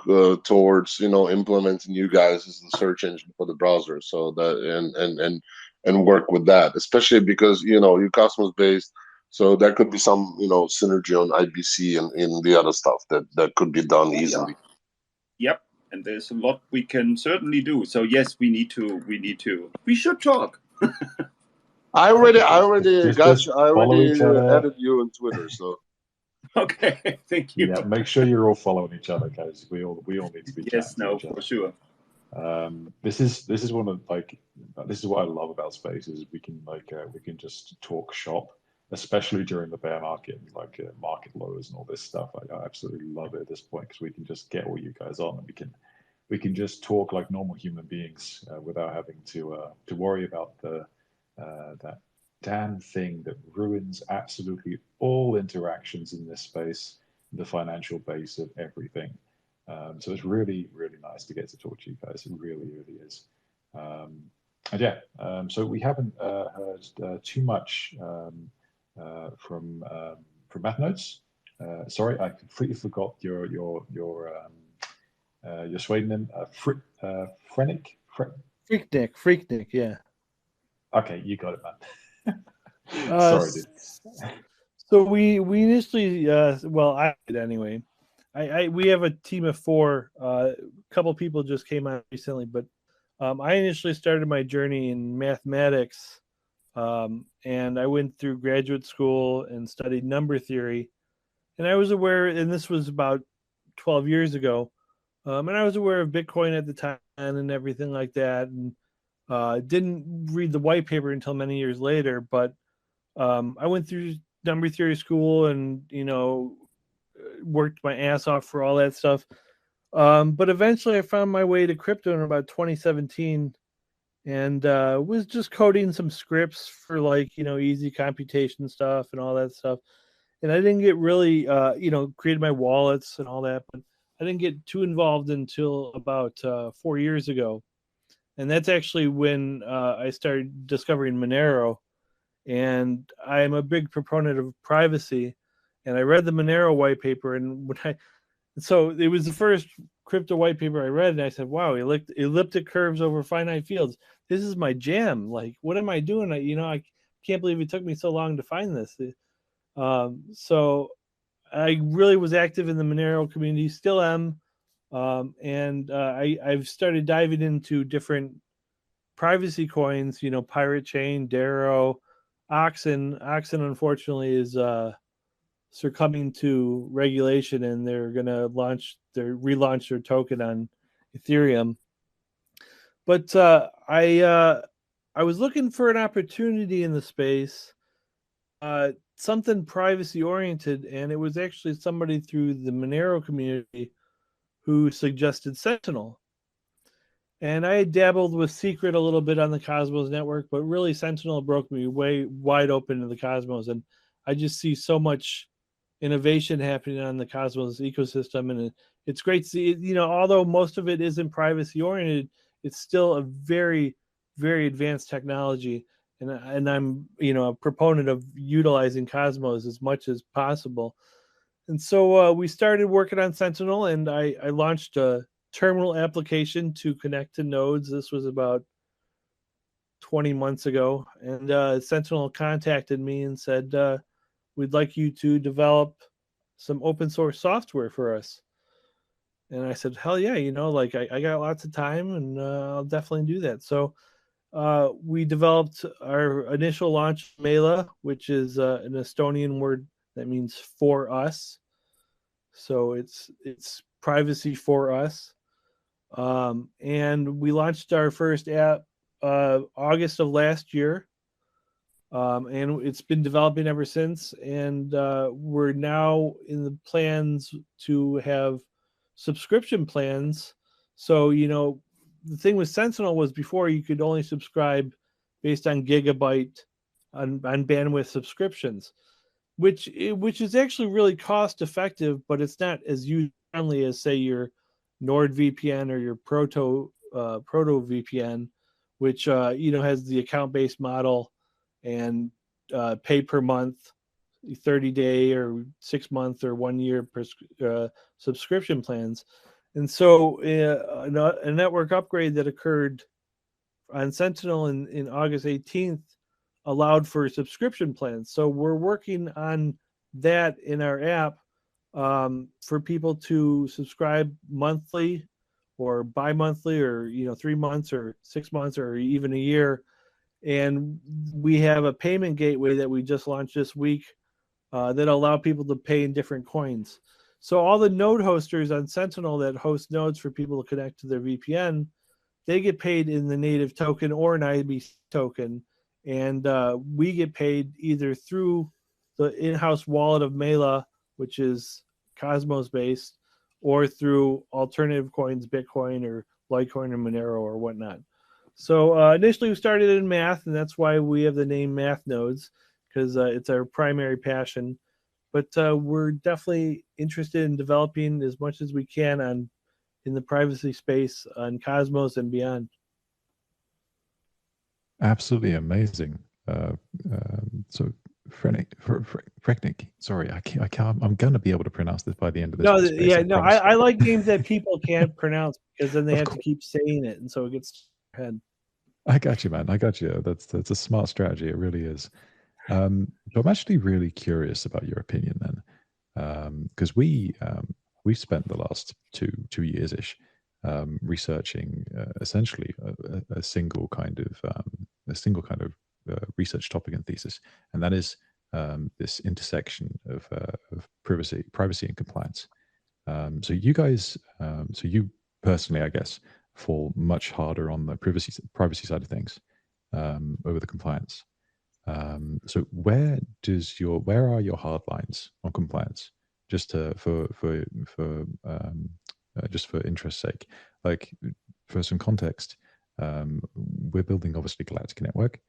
S2: towards, you know, implementing you guys as the search engine for the browser. So that and work with that, especially because, you know, your customers based. So there could be some, you know, synergy on IBC and in the other stuff that could be done easily.
S3: Yep, and there's a lot we can certainly do. So yes, we should talk.
S2: I already
S1: Just follow each other.
S2: added you on Twitter. So
S3: Okay, thank you.
S1: Yeah, make sure you're all following each other, guys. We all need to be
S3: Yes,
S1: chatting
S3: no,
S1: to each other.
S3: for sure.
S1: This is one of like, this is what I love about Space, is we can just talk shop, especially during the bear market, like market lows and all this stuff. I absolutely love it at this point, because we can just get all you guys on, and we can just talk like normal human beings without having to worry about that damn thing that ruins absolutely all interactions in this space, the financial base of everything. So it's really, really nice to get to talk to you guys. It really, really is. And yeah, so we haven't heard too much from MathNotes. Sorry, I completely forgot your Sweden name.
S4: Freaknik, yeah.
S1: Okay, you got it, man. Sorry, dude.
S4: So we initially, well, I did anyway. We have a team of 4. A couple people just came out recently, but I initially started my journey in mathematics, and I went through graduate school and studied number theory. And I was aware, and this was about 12 years ago, and I was aware of Bitcoin at the time and everything like that, and didn't read the white paper until many years later. But I went through number theory school and, you know, worked my ass off for all that stuff. But eventually I found my way to crypto in about 2017, and was just coding some scripts for, like, you know, easy computation stuff and all that stuff. And I didn't get really, you know, created my wallets and all that, but I didn't get too involved until about 4 years ago. And that's actually when I started discovering Monero. And I'm a big proponent of privacy. And I read the Monero white paper, and so it was the first crypto white paper I read, and I said, "Wow, elliptic curves over finite fields. This is my jam. Like, what am I doing? I can't believe it took me so long to find this." So I really was active in the Monero community, still am, and I've started diving into different privacy coins. You know, Pirate Chain, Darrow, Oxen. Oxen, unfortunately, is succumbing to regulation, and they're going to relaunch their token on Ethereum. But I was looking for an opportunity in the space, something privacy oriented, and it was actually somebody through the Monero community who suggested Sentinel. And I had dabbled with Secret a little bit on the Cosmos network, but really Sentinel broke me way wide open to the Cosmos, and I just see so much innovation happening on the Cosmos ecosystem, and it's great to see. You know, although most of it isn't privacy oriented, it's still a very, very advanced technology, and I'm, you know, a proponent of utilizing Cosmos as much as possible. And so we started working on Sentinel, and I launched a terminal application to connect to nodes. This was about 20 months ago, and Sentinel contacted me and said, "We'd like you to develop some open source software for us." And I said, "Hell yeah, you know, like I got lots of time, and I'll definitely do that." So we developed our initial launch, Mela, which is an Estonian word that means "for us." So it's privacy for us. And we launched our first app August of last year. And it's been developing ever since. And we're now in the plans to have subscription plans. So, you know, the thing with Sentinel was before you could only subscribe based on gigabyte on bandwidth subscriptions, which is actually really cost effective, but it's not as user friendly as, say, your NordVPN or your Proto VPN, which you know, has the account based model, and pay per month, 30-day or 6-month or 1-year subscription plans. And so a network upgrade that occurred on Sentinel in August 18th allowed for subscription plans. So we're working on that in our app for people to subscribe monthly or bi-monthly, or 3 months or 6 months or even a year. And we have a payment gateway that we just launched this week that allow people to pay in different coins. So all the node hosters on Sentinel that host nodes for people to connect to their VPN, they get paid in the native token or an IBC token. And we get paid either through the in-house wallet of Mela, which is Cosmos based, or through alternative coins, Bitcoin or Litecoin or Monero or whatnot. So initially we started in math, and that's why we have the name Math Nodes, because it's our primary passion. But we're definitely interested in developing as much as we can in the privacy space on Cosmos and beyond.
S1: Absolutely amazing. So Freknik, sorry, I can't. I'm going to be able to pronounce this by the end of this.
S4: I like names that people can't pronounce, because then they have to keep saying it, and so it gets in your head.
S1: I got you, man. I got you. That's a smart strategy. It really is. But I'm actually really curious about your opinion then, because we spent the last two years ish researching essentially a single kind of research topic and thesis, and that is this intersection of privacy and compliance. So you guys, so you personally, I guess, fall much harder on the privacy side of things over the compliance. So where are your hard lines on compliance? Just for interest's sake, like for some context, we're building obviously Galactica network.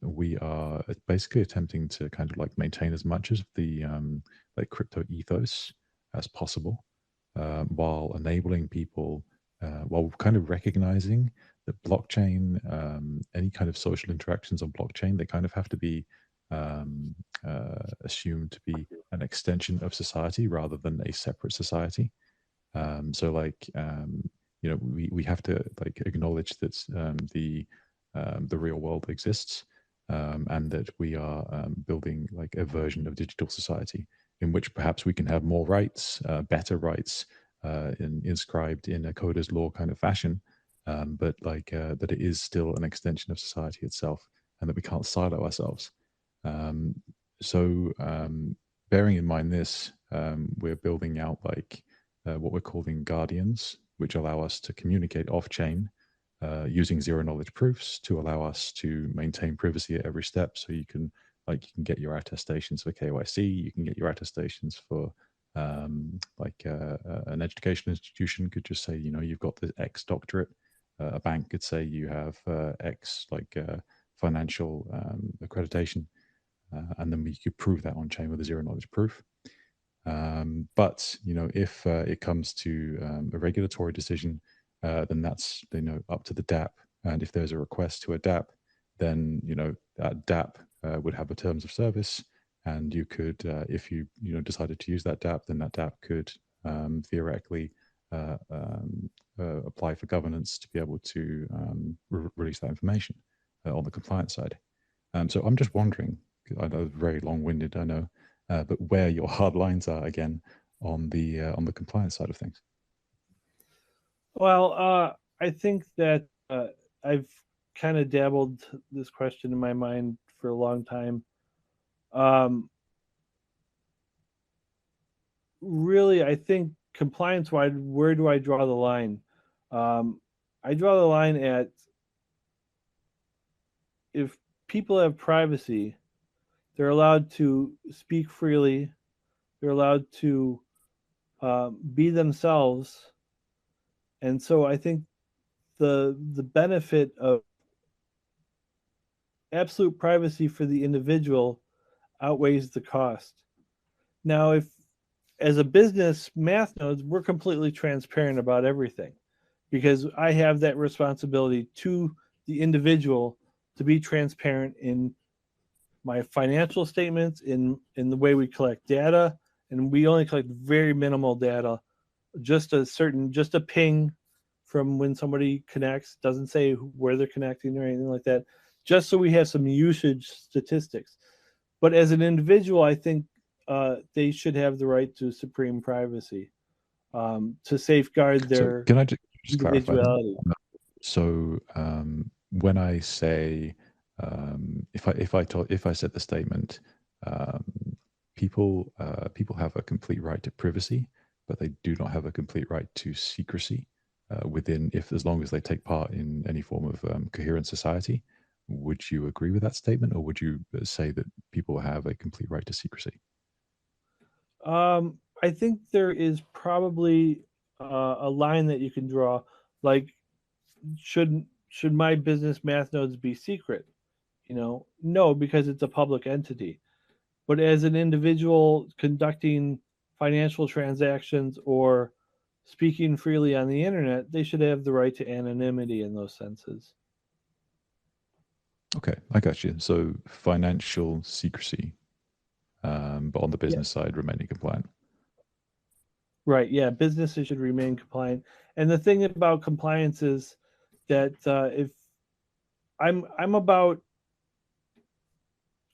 S1: We are basically attempting to kind of like maintain as much of the like crypto ethos as possible, while enabling people, while kind of recognizing that blockchain, any kind of social interactions on blockchain, they kind of have to be assumed to be an extension of society rather than a separate society. So like, we have to like acknowledge that the real world exists, and that we are building like a version of digital society in which perhaps we can have more rights, better rights, inscribed in a coder's law kind of fashion, but like that it is still an extension of society itself, and that we can't silo ourselves. So bearing in mind this, we're building out like what we're calling guardians, which allow us to communicate off-chain using zero-knowledge proofs to allow us to maintain privacy at every step. So you can get your attestations for KYC, you can get your attestations for an educational institution could just say, you've got the X doctorate. A bank could say you have X financial accreditation, and then we could prove that on chain with a zero-knowledge proof. But if it comes to a regulatory decision, then that's up to the DApp. And if there's a request to a DApp, then that DApp would have a terms of service, and you could, if you decided to use that DApp, then that DApp could theoretically apply for governance to be able to release that information on the compliance side. So I'm just wondering, I know it's very long-winded, I know, but where your hard lines are again on the compliance side of things.
S4: Well, I think that I've kind of dabbled this question in my mind for a long time. Really, I think compliance-wise, where do I draw the line? I draw the line at if people have privacy, they're allowed to speak freely, they're allowed to be themselves. And so I think the benefit of absolute privacy for the individual outweighs the cost. Now, if as a business, Math Nodes, we're completely transparent about everything, because I have that responsibility to the individual to be transparent in my financial statements, in the way we collect data, and we only collect very minimal data, just a ping from when somebody connects, doesn't say where they're connecting or anything like that, just so we have some usage statistics. But as an individual, I think they should have the right to supreme privacy, to safeguard their
S1: can I just clarify
S4: individuality.
S1: that? So when I say if I said the statement, people have a complete right to privacy, but they do not have a complete right to secrecy as long as they take part in any form of coherent society. Would you agree with that statement, or would you say that people have a complete right to secrecy?
S4: I think there is probably a line that you can draw, like should my business math nodes be secret? No, because it's a public entity. But as an individual conducting financial transactions or speaking freely on the internet, they should have the right to anonymity in those senses.
S1: Okay, I got you. So financial secrecy, but on the business side, remaining compliant.
S4: Right. Yeah. Businesses should remain compliant. And the thing about compliance is that if I'm about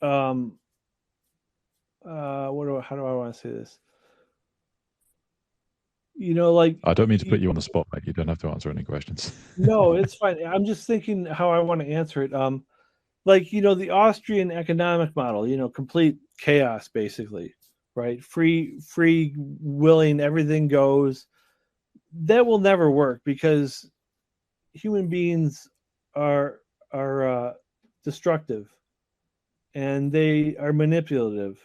S4: how do I want to say this? Like,
S1: I don't mean to put you on the spot, mate. You don't have to answer any questions.
S4: No, it's fine. I'm just thinking how I want to answer it. Like, the Austrian economic model, complete chaos, basically, right? Free willing, everything goes. That will never work because human beings are destructive and they are manipulative.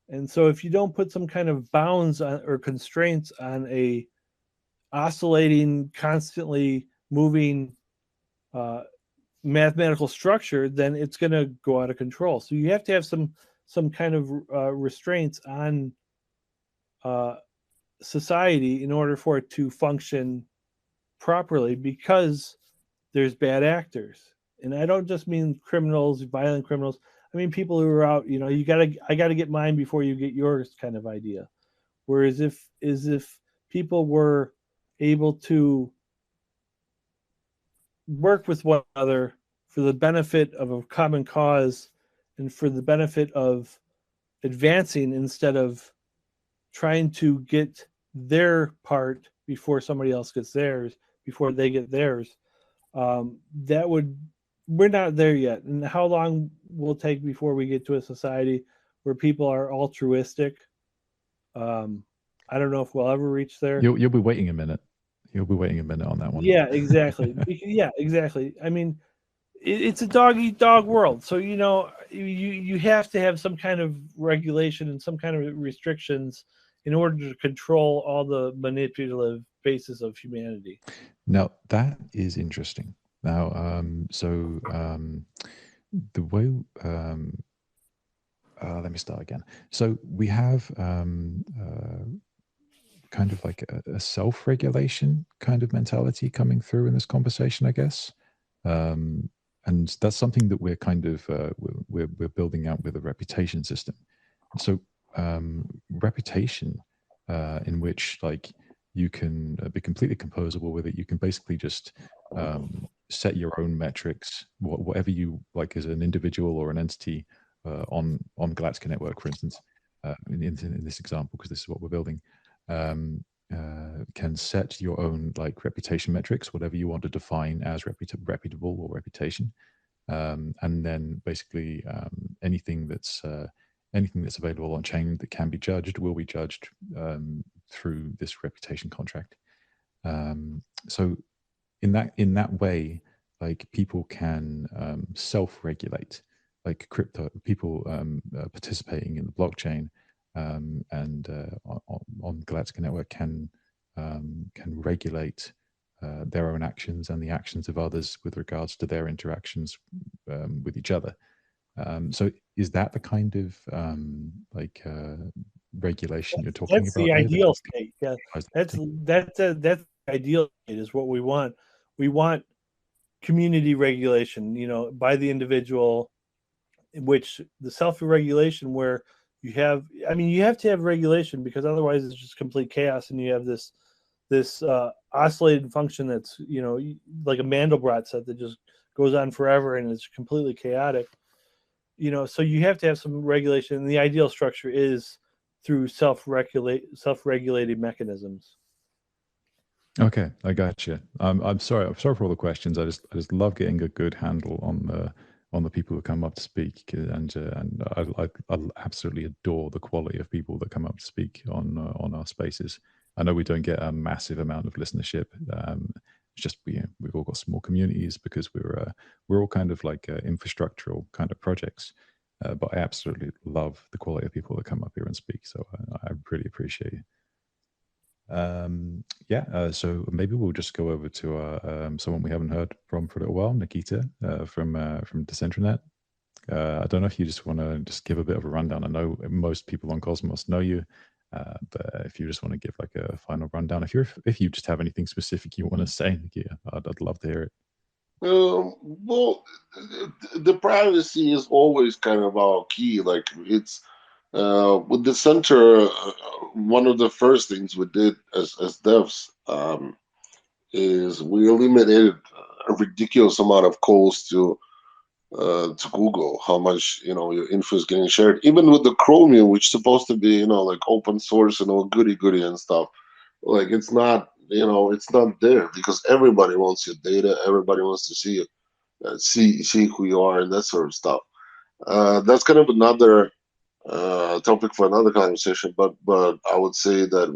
S4: And so if you don't put some kind of bounds or constraints on a oscillating, constantly moving mathematical structure, then it's going to go out of control. So you have to have some kind of restraints on society in order for it to function properly, because there's bad actors. And I don't just mean criminals, violent criminals. I mean people who are out, I gotta get mine before you get yours kind of idea. Whereas if people were able to work with one another for the benefit of a common cause and for the benefit of advancing instead of trying to get their part before somebody else gets theirs, before they get theirs, we're not there yet. And how long will it take before we get to a society where people are altruistic? I don't know if we'll ever reach there.
S1: You'll be waiting a minute. You'll be waiting a minute on that one.
S4: Yeah, exactly. Yeah, exactly. I mean, it's a dog eat dog world. So, you have to have some kind of regulation and some kind of restrictions in order to control all the manipulative basis of humanity.
S1: Now, that is interesting. Now, the way, let me start again. So we have kind of like a self-regulation kind of mentality coming through in this conversation, I guess. And that's something that we're kind of, we're building out with a reputation system. So reputation in which like you can be completely composable with it. You can basically just set your own metrics, whatever you like as an individual or an entity on Galactica network, for instance, in this example, because this is what we're building, can set your own like reputation metrics, whatever you want to define as reputable or reputation, and then basically anything that's available on chain that can be judged will be judged through this reputation contract. So in that way, like people can self-regulate, like crypto people participating in the blockchain and on Galactica network can regulate their own actions and the actions of others with regards to their interactions with each other. So is that the kind of regulation you're talking
S4: that's
S1: about?
S4: The ideal state. Yeah, that's the ideal state is what we want. We want community regulation, by the individual which the self-regulation where you have, I mean, you have to have regulation because otherwise it's just complete chaos, and you have this oscillated function that's, you know, like a Mandelbrot set that just goes on forever and it's completely chaotic. You know, so you have to have some regulation, and the ideal structure is through self-regulated mechanisms.
S1: Okay, I got you. I'm sorry for all the questions. I just love getting a good handle on the people who come up to speak, and I absolutely adore the quality of people that come up to speak on our spaces. I know we don't get a massive amount of listenership. It's just we've all got small communities because we're all kind of like infrastructural kind of projects. But I absolutely love the quality of people that come up here and speak. So I really appreciate you. So maybe we'll just go over to someone we haven't heard from for a little while, Nikita from Decentranet. I don't know if you just want to just give a bit of a rundown. I know most people on Cosmos know you, but if you just want to give like a final rundown, if you just have anything specific you want to say, Nikita, I'd love to hear it.
S2: Well, the privacy is always kind of our key. Like it's with the center, one of the first things we did as devs is we eliminated a ridiculous amount of calls to Google. How much your info is getting shared, even with the Chromium, which is supposed to be like open source and all goody and stuff. Like it's not. It's not there because everybody wants your data. Everybody wants to see it, see who you are and that sort of stuff. That's kind of another topic for another conversation. But I would say that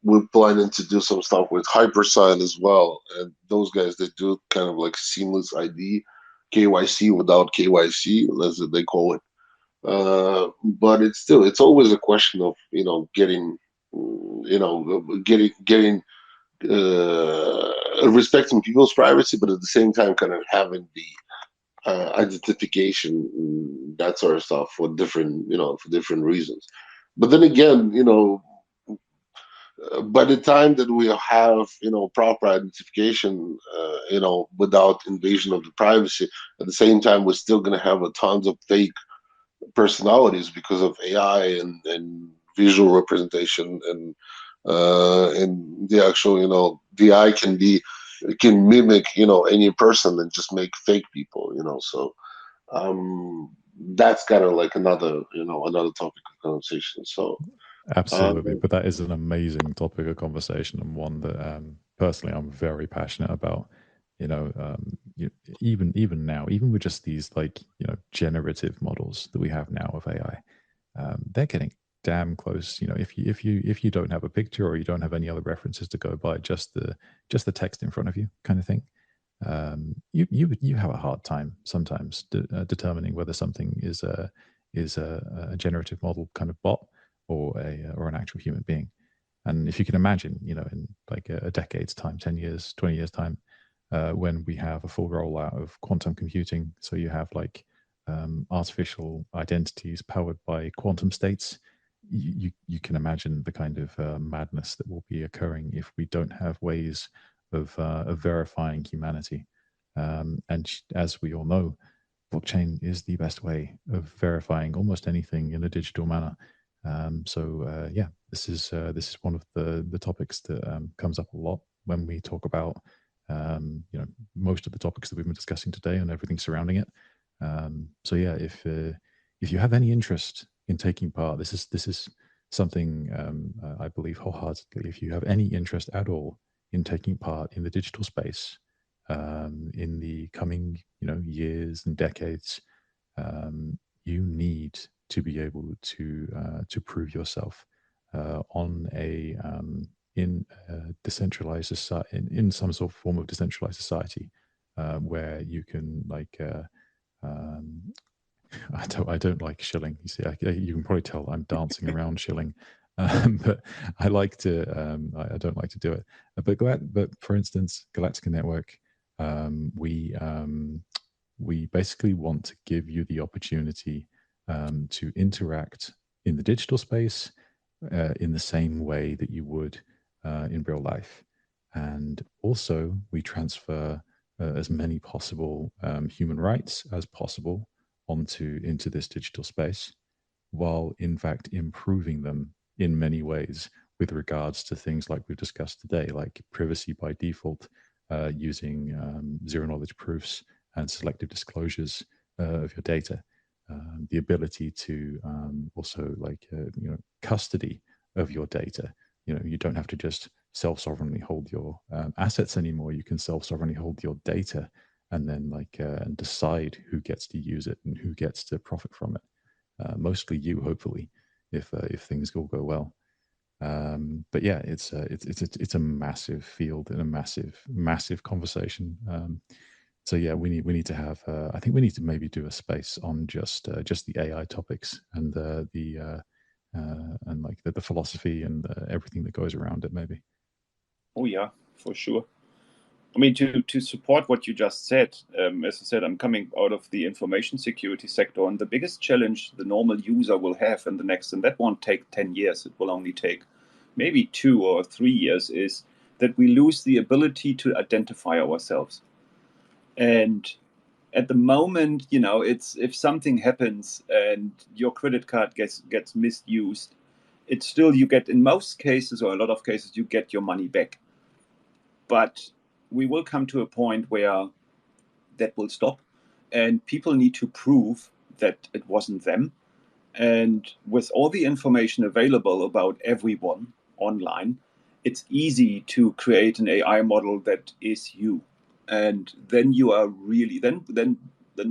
S2: we're planning to do some stuff with HyperSign as well. And those guys, they do kind of like seamless ID, KYC without KYC, as they call it. But it's always a question of getting respecting people's privacy, but at the same time kind of having the identification, that sort of stuff for different reasons. But then again, by the time that we have proper identification, without invasion of the privacy, at the same time we're still going to have a tons of fake personalities because of AI and visual representation and the actual the eye can mimic any person and just make fake people, so that's kind of like another topic of conversation. So
S1: absolutely, but that is an amazing topic of conversation, and one that personally I'm very passionate about. Even now, even with just these generative models that we have now of AI, they're getting damn close. If you don't have a picture or you don't have any other references to go by, just the text in front of you, kind of thing, you have a hard time sometimes determining whether something is a generative model kind of bot or an actual human being. And if you can imagine, in like a decade's time, 10 years, 20 years time, when we have a full rollout of quantum computing, so you have artificial identities powered by quantum states, you can imagine the kind of madness that will be occurring if we don't have ways of verifying humanity. And as we all know, blockchain is the best way of verifying almost anything in a digital manner. This is one of the topics that comes up a lot when we talk about most of the topics that we've been discussing today and everything surrounding it. If you have any interest in taking part, this is something I believe wholeheartedly. If you have any interest at all in taking part in the digital space in the coming years and decades, you need to be able to prove yourself in a decentralized society, in some sort of form of decentralized society, where you can I don't like shilling. You see, you can probably tell I'm dancing around shilling, but I like to. I don't like to do it. But for instance, Galactica Network, we basically want to give you the opportunity to interact in the digital space in the same way that you would in real life, and also we transfer as many possible human rights as possible into this digital space, while in fact improving them in many ways with regards to things like we've discussed today, like privacy by default, using zero knowledge proofs and selective disclosures of your data, the ability to also custody of your data. You don't have to just self-sovereignly hold your assets anymore. You can self-sovereignly hold your data and then and decide who gets to use it and who gets to profit from it. Mostly you, hopefully, if things all go well. But yeah, it's a massive field and a massive conversation. So yeah, we need to have. I think we need to maybe do a space on just the AI topics and the philosophy and everything that goes around it. Maybe.
S3: Oh yeah, for sure. I mean, to support what you just said, as I said, I'm coming out of the information security sector, and the biggest challenge the normal user will have in the next, and that won't take 10 years, it will only take maybe 2 or 3 years, is that we lose the ability to identify ourselves. And at the moment, it's if something happens and your credit card gets misused, it's still, you get, in most cases or a lot of cases, you get your money back. But we will come to a point where that will stop, and people need to prove that it wasn't them. And with all the information available about everyone online, it's easy to create an AI model that is you. And then you are really, then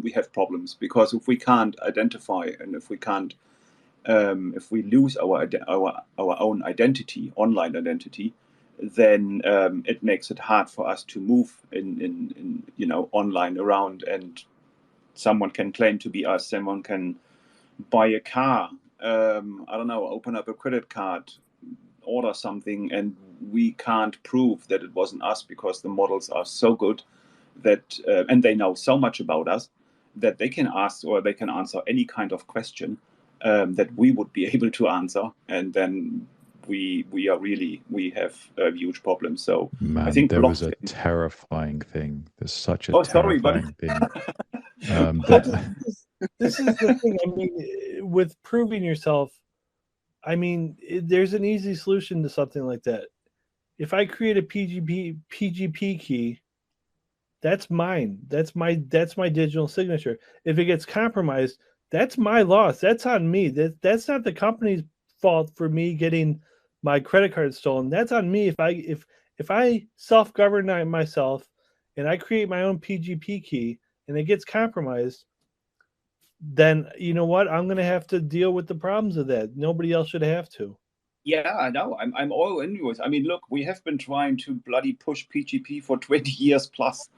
S3: we have problems, because if we can't identify, and if we can't, if we lose our own identity, online identity, then it makes it hard for us to move in online around, and someone can claim to be us, someone can buy a car, I don't know, open up a credit card, order something, and we can't prove that it wasn't us, because the models are so good that and they know so much about us that they can ask, or they can answer any kind of question that we would be able to answer, and then we have a huge problem. So
S1: Man,
S3: I think
S1: there was a terrifying thing. There's such a terrifying thing.
S4: This is the thing. I mean, with proving yourself, I mean, there's an easy solution to something like that. If I create a PGP key, that's mine. That's my digital signature. If it gets compromised, that's my loss. That's on me. That's not the company's fault for me getting my credit card stolen. That's on me. If I self-govern myself and I create my own PGP key and it gets compromised, then you know what? I'm going to have to deal with the problems of that. Nobody else should have to.
S3: Yeah, I know. I'm all in with. I mean, look, we have been trying to bloody push PGP for 20 years plus.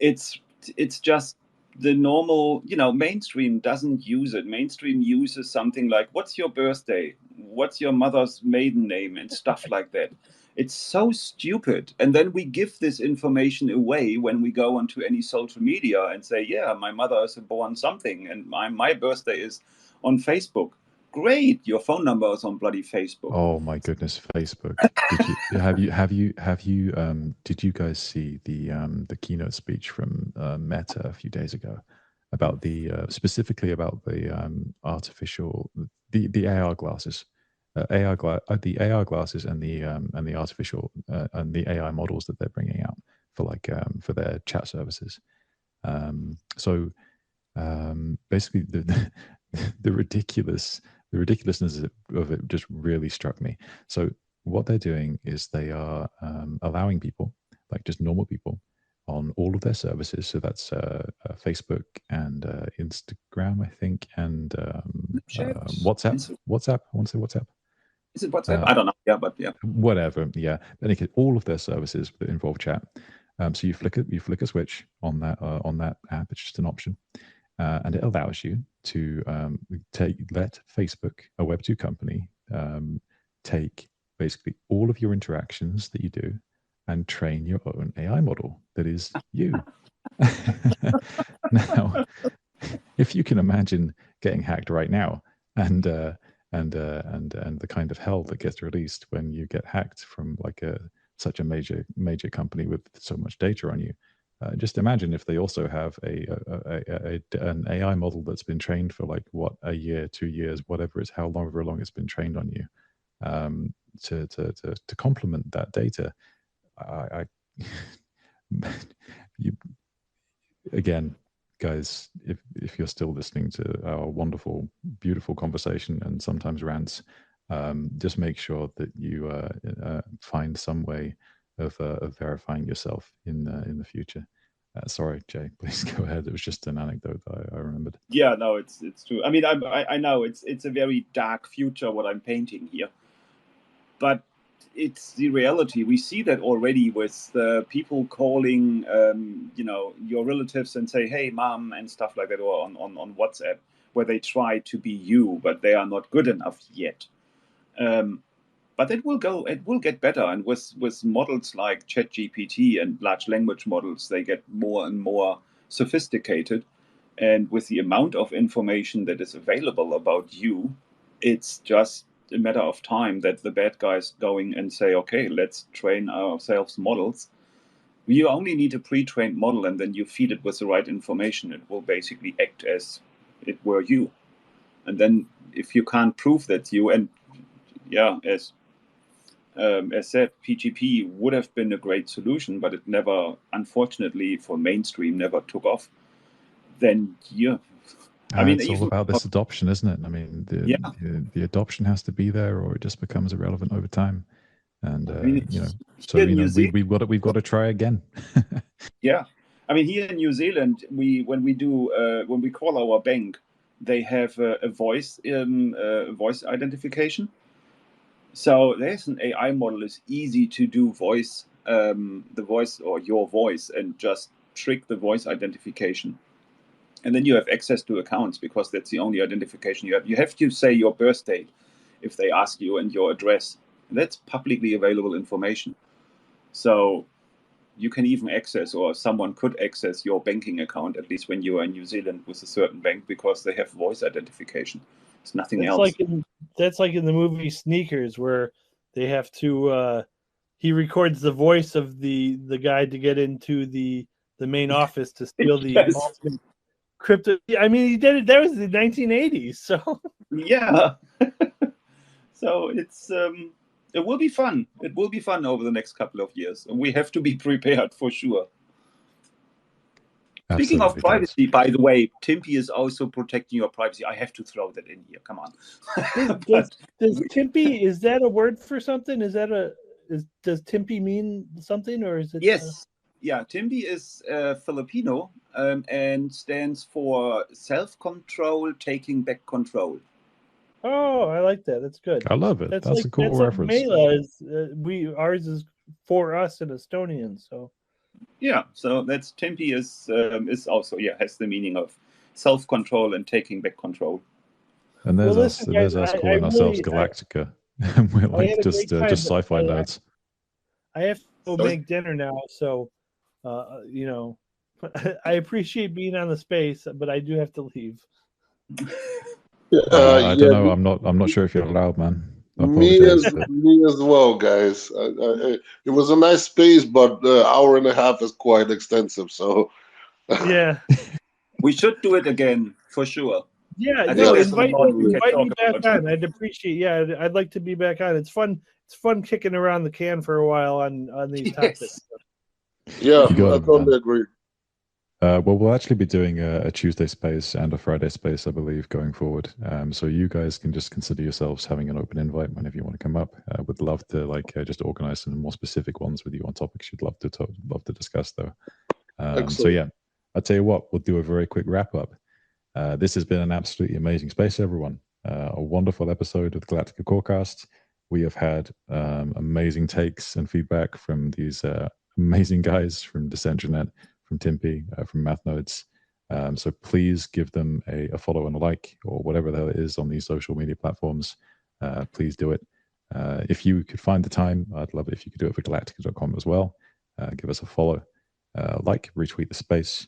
S3: It's just the normal, mainstream doesn't use it. Mainstream uses something like, what's your birthday? What's your mother's maiden name? And stuff like that. It's so stupid. And then we give this information away when we go onto any social media and say, yeah, my mother is born something, and my birthday is on Facebook. Great, your phone number is on bloody Facebook.
S1: Oh my goodness, Facebook! Did you guys see the keynote speech from Meta a few days ago about specifically about the AR glasses, the AR glasses and the artificial and the AI models that they're bringing out for their chat services. Basically, the ridiculousness of it just really struck me. So what they're doing is they are allowing people, like just normal people, on all of their services. So that's Facebook and Instagram, I think, and WhatsApp. I want to say WhatsApp.
S3: Is it WhatsApp? I don't know. Yeah, but yeah.
S1: Whatever. Yeah. Anyway, all of their services that involve chat. So you flick a switch on that app. It's just an option. And it allows you to let Facebook, a Web2 company, take basically all of your interactions that you do and train your own AI model that is you. Now, if you can imagine getting hacked right now and the kind of hell that gets released when you get hacked from such a major company with so much data on you, Just imagine if they also have an AI model that's been trained for like what, a year, 2 years, whatever it's however long it's been trained on you, to complement that data. You again, guys, if you're still listening to our wonderful, beautiful conversation and sometimes rants, just make sure that you find some way of verifying yourself in the future. Sorry, Jay, please go ahead. It was just an anecdote that I remembered.
S3: Yeah, no, it's true. I mean, I know it's a very dark future what I'm painting here, but it's the reality. We see that already with people calling, your relatives and say, "Hey, mom," and stuff like that, or on WhatsApp, where they try to be you, but they are not good enough yet. But it will get better. And with models like ChatGPT and large language models, they get more and more sophisticated. And with the amount of information that is available about you, it's just a matter of time that the bad guys going and say, okay, let's train ourselves models. You only need a pre-trained model, and then you feed it with the right information. It will basically act as it were you. And then if you can't prove that you, and yeah, as said, PGP would have been a great solution, but it never, unfortunately for mainstream, never took off. Then yeah, I mean,
S1: it's all about this adoption, isn't it? I mean, the adoption has to be there, or it just becomes irrelevant over time. And
S3: I mean,
S1: we've got to try again.
S3: Yeah, I mean, here in New Zealand, when we call our bank, they have a voice identification. So there's an AI model. It's easy to do the voice or your voice, and just trick the voice identification. And then you have access to accounts, because that's the only identification you have. You have to say your birth date if they ask you, and your address. And that's publicly available information. So you can even access, or someone could access, your banking account, at least when you are in New Zealand with a certain bank, because they have voice identification. It's nothing else.
S4: That's like in the movie Sneakers, where they have to he records the voice of the guy to get into the main office to steal the ultimate crypto. I mean, he did it. That was the 1980s. So
S3: yeah. So it's it will be fun. It will be fun over the next couple of years, and we have to be prepared for sure. Speaking of privacy, by the way, Timpy is also protecting your privacy. I have to throw that in here. Come on.
S4: Does Timpy, is that a word for something? Does Timpy mean something, or is it?
S3: Yes. Yeah, Timpy is Filipino and stands for self-control, taking back control.
S4: Oh, I like that. That's good.
S1: I love it. That's a cool reference.
S4: Mela is, ours is for us in Estonian, so.
S3: Yeah, so that's Timpy is also has the meaning of self-control and taking back control.
S1: And there's us calling ourselves Galactica, and we're like just sci-fi nerds.
S4: I have to go make dinner now, so I appreciate being on the space, but I do have to leave.
S1: I don't know. I'm not sure if you're allowed, man.
S2: Me as well, guys. It was a nice space, but hour and a half is quite extensive. So
S4: yeah,
S3: we should do it again for sure.
S4: Yeah, invite me back on. I'd appreciate. Yeah, I'd like to be back on. It's fun. It's fun kicking around the can for a while on these topics.
S2: Yeah, I totally agree.
S1: Well, we'll actually be doing a Tuesday space and a Friday space, I believe, going forward. So you guys can just consider yourselves having an open invite whenever you want to come up. Would love to just organize some more specific ones with you on topics you'd love to discuss, though. So yeah, I'll tell you what, we'll do a very quick wrap up. This has been an absolutely amazing space, everyone. A wonderful episode of the Galactica Corecast. We have had amazing takes and feedback from these amazing guys from Decentranet, from Timpy, from MathNodes. So please give them a follow and a like, or whatever that is on these social media platforms. Please do it. If you could find the time, I'd love it if you could do it for galactica.com as well. Give us a follow, like, retweet the space.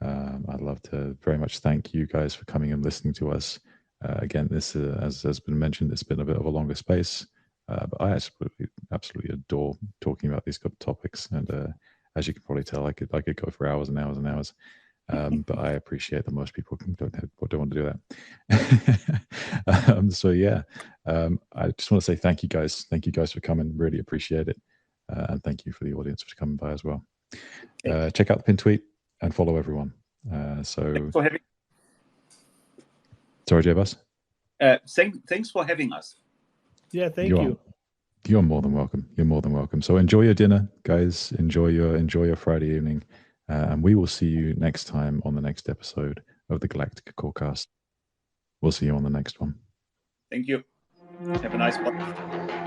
S1: I'd love to very much thank you guys for coming and listening to us. Again, this, as has been mentioned, it's been a bit of a longer space, but I absolutely adore talking about these topics, and As you can probably tell, I could go for hours and hours and hours. But I appreciate that most people don't want to do that. So yeah, I just want to say thank you guys. Thank you guys for coming. Really appreciate it. And thank you for the audience for coming by as well. Check out the pin tweet and follow everyone.
S3: Thanks for having.
S1: Sorry, J-Bus.
S3: Thanks for having us.
S4: Yeah, thank you.
S1: You're more than welcome. You're more than welcome. So enjoy your dinner, guys. Enjoy your Friday evening. And we will see you next time on the next episode of the Galactica Corecast. We'll see you on the next one.
S3: Thank you. Have a nice one.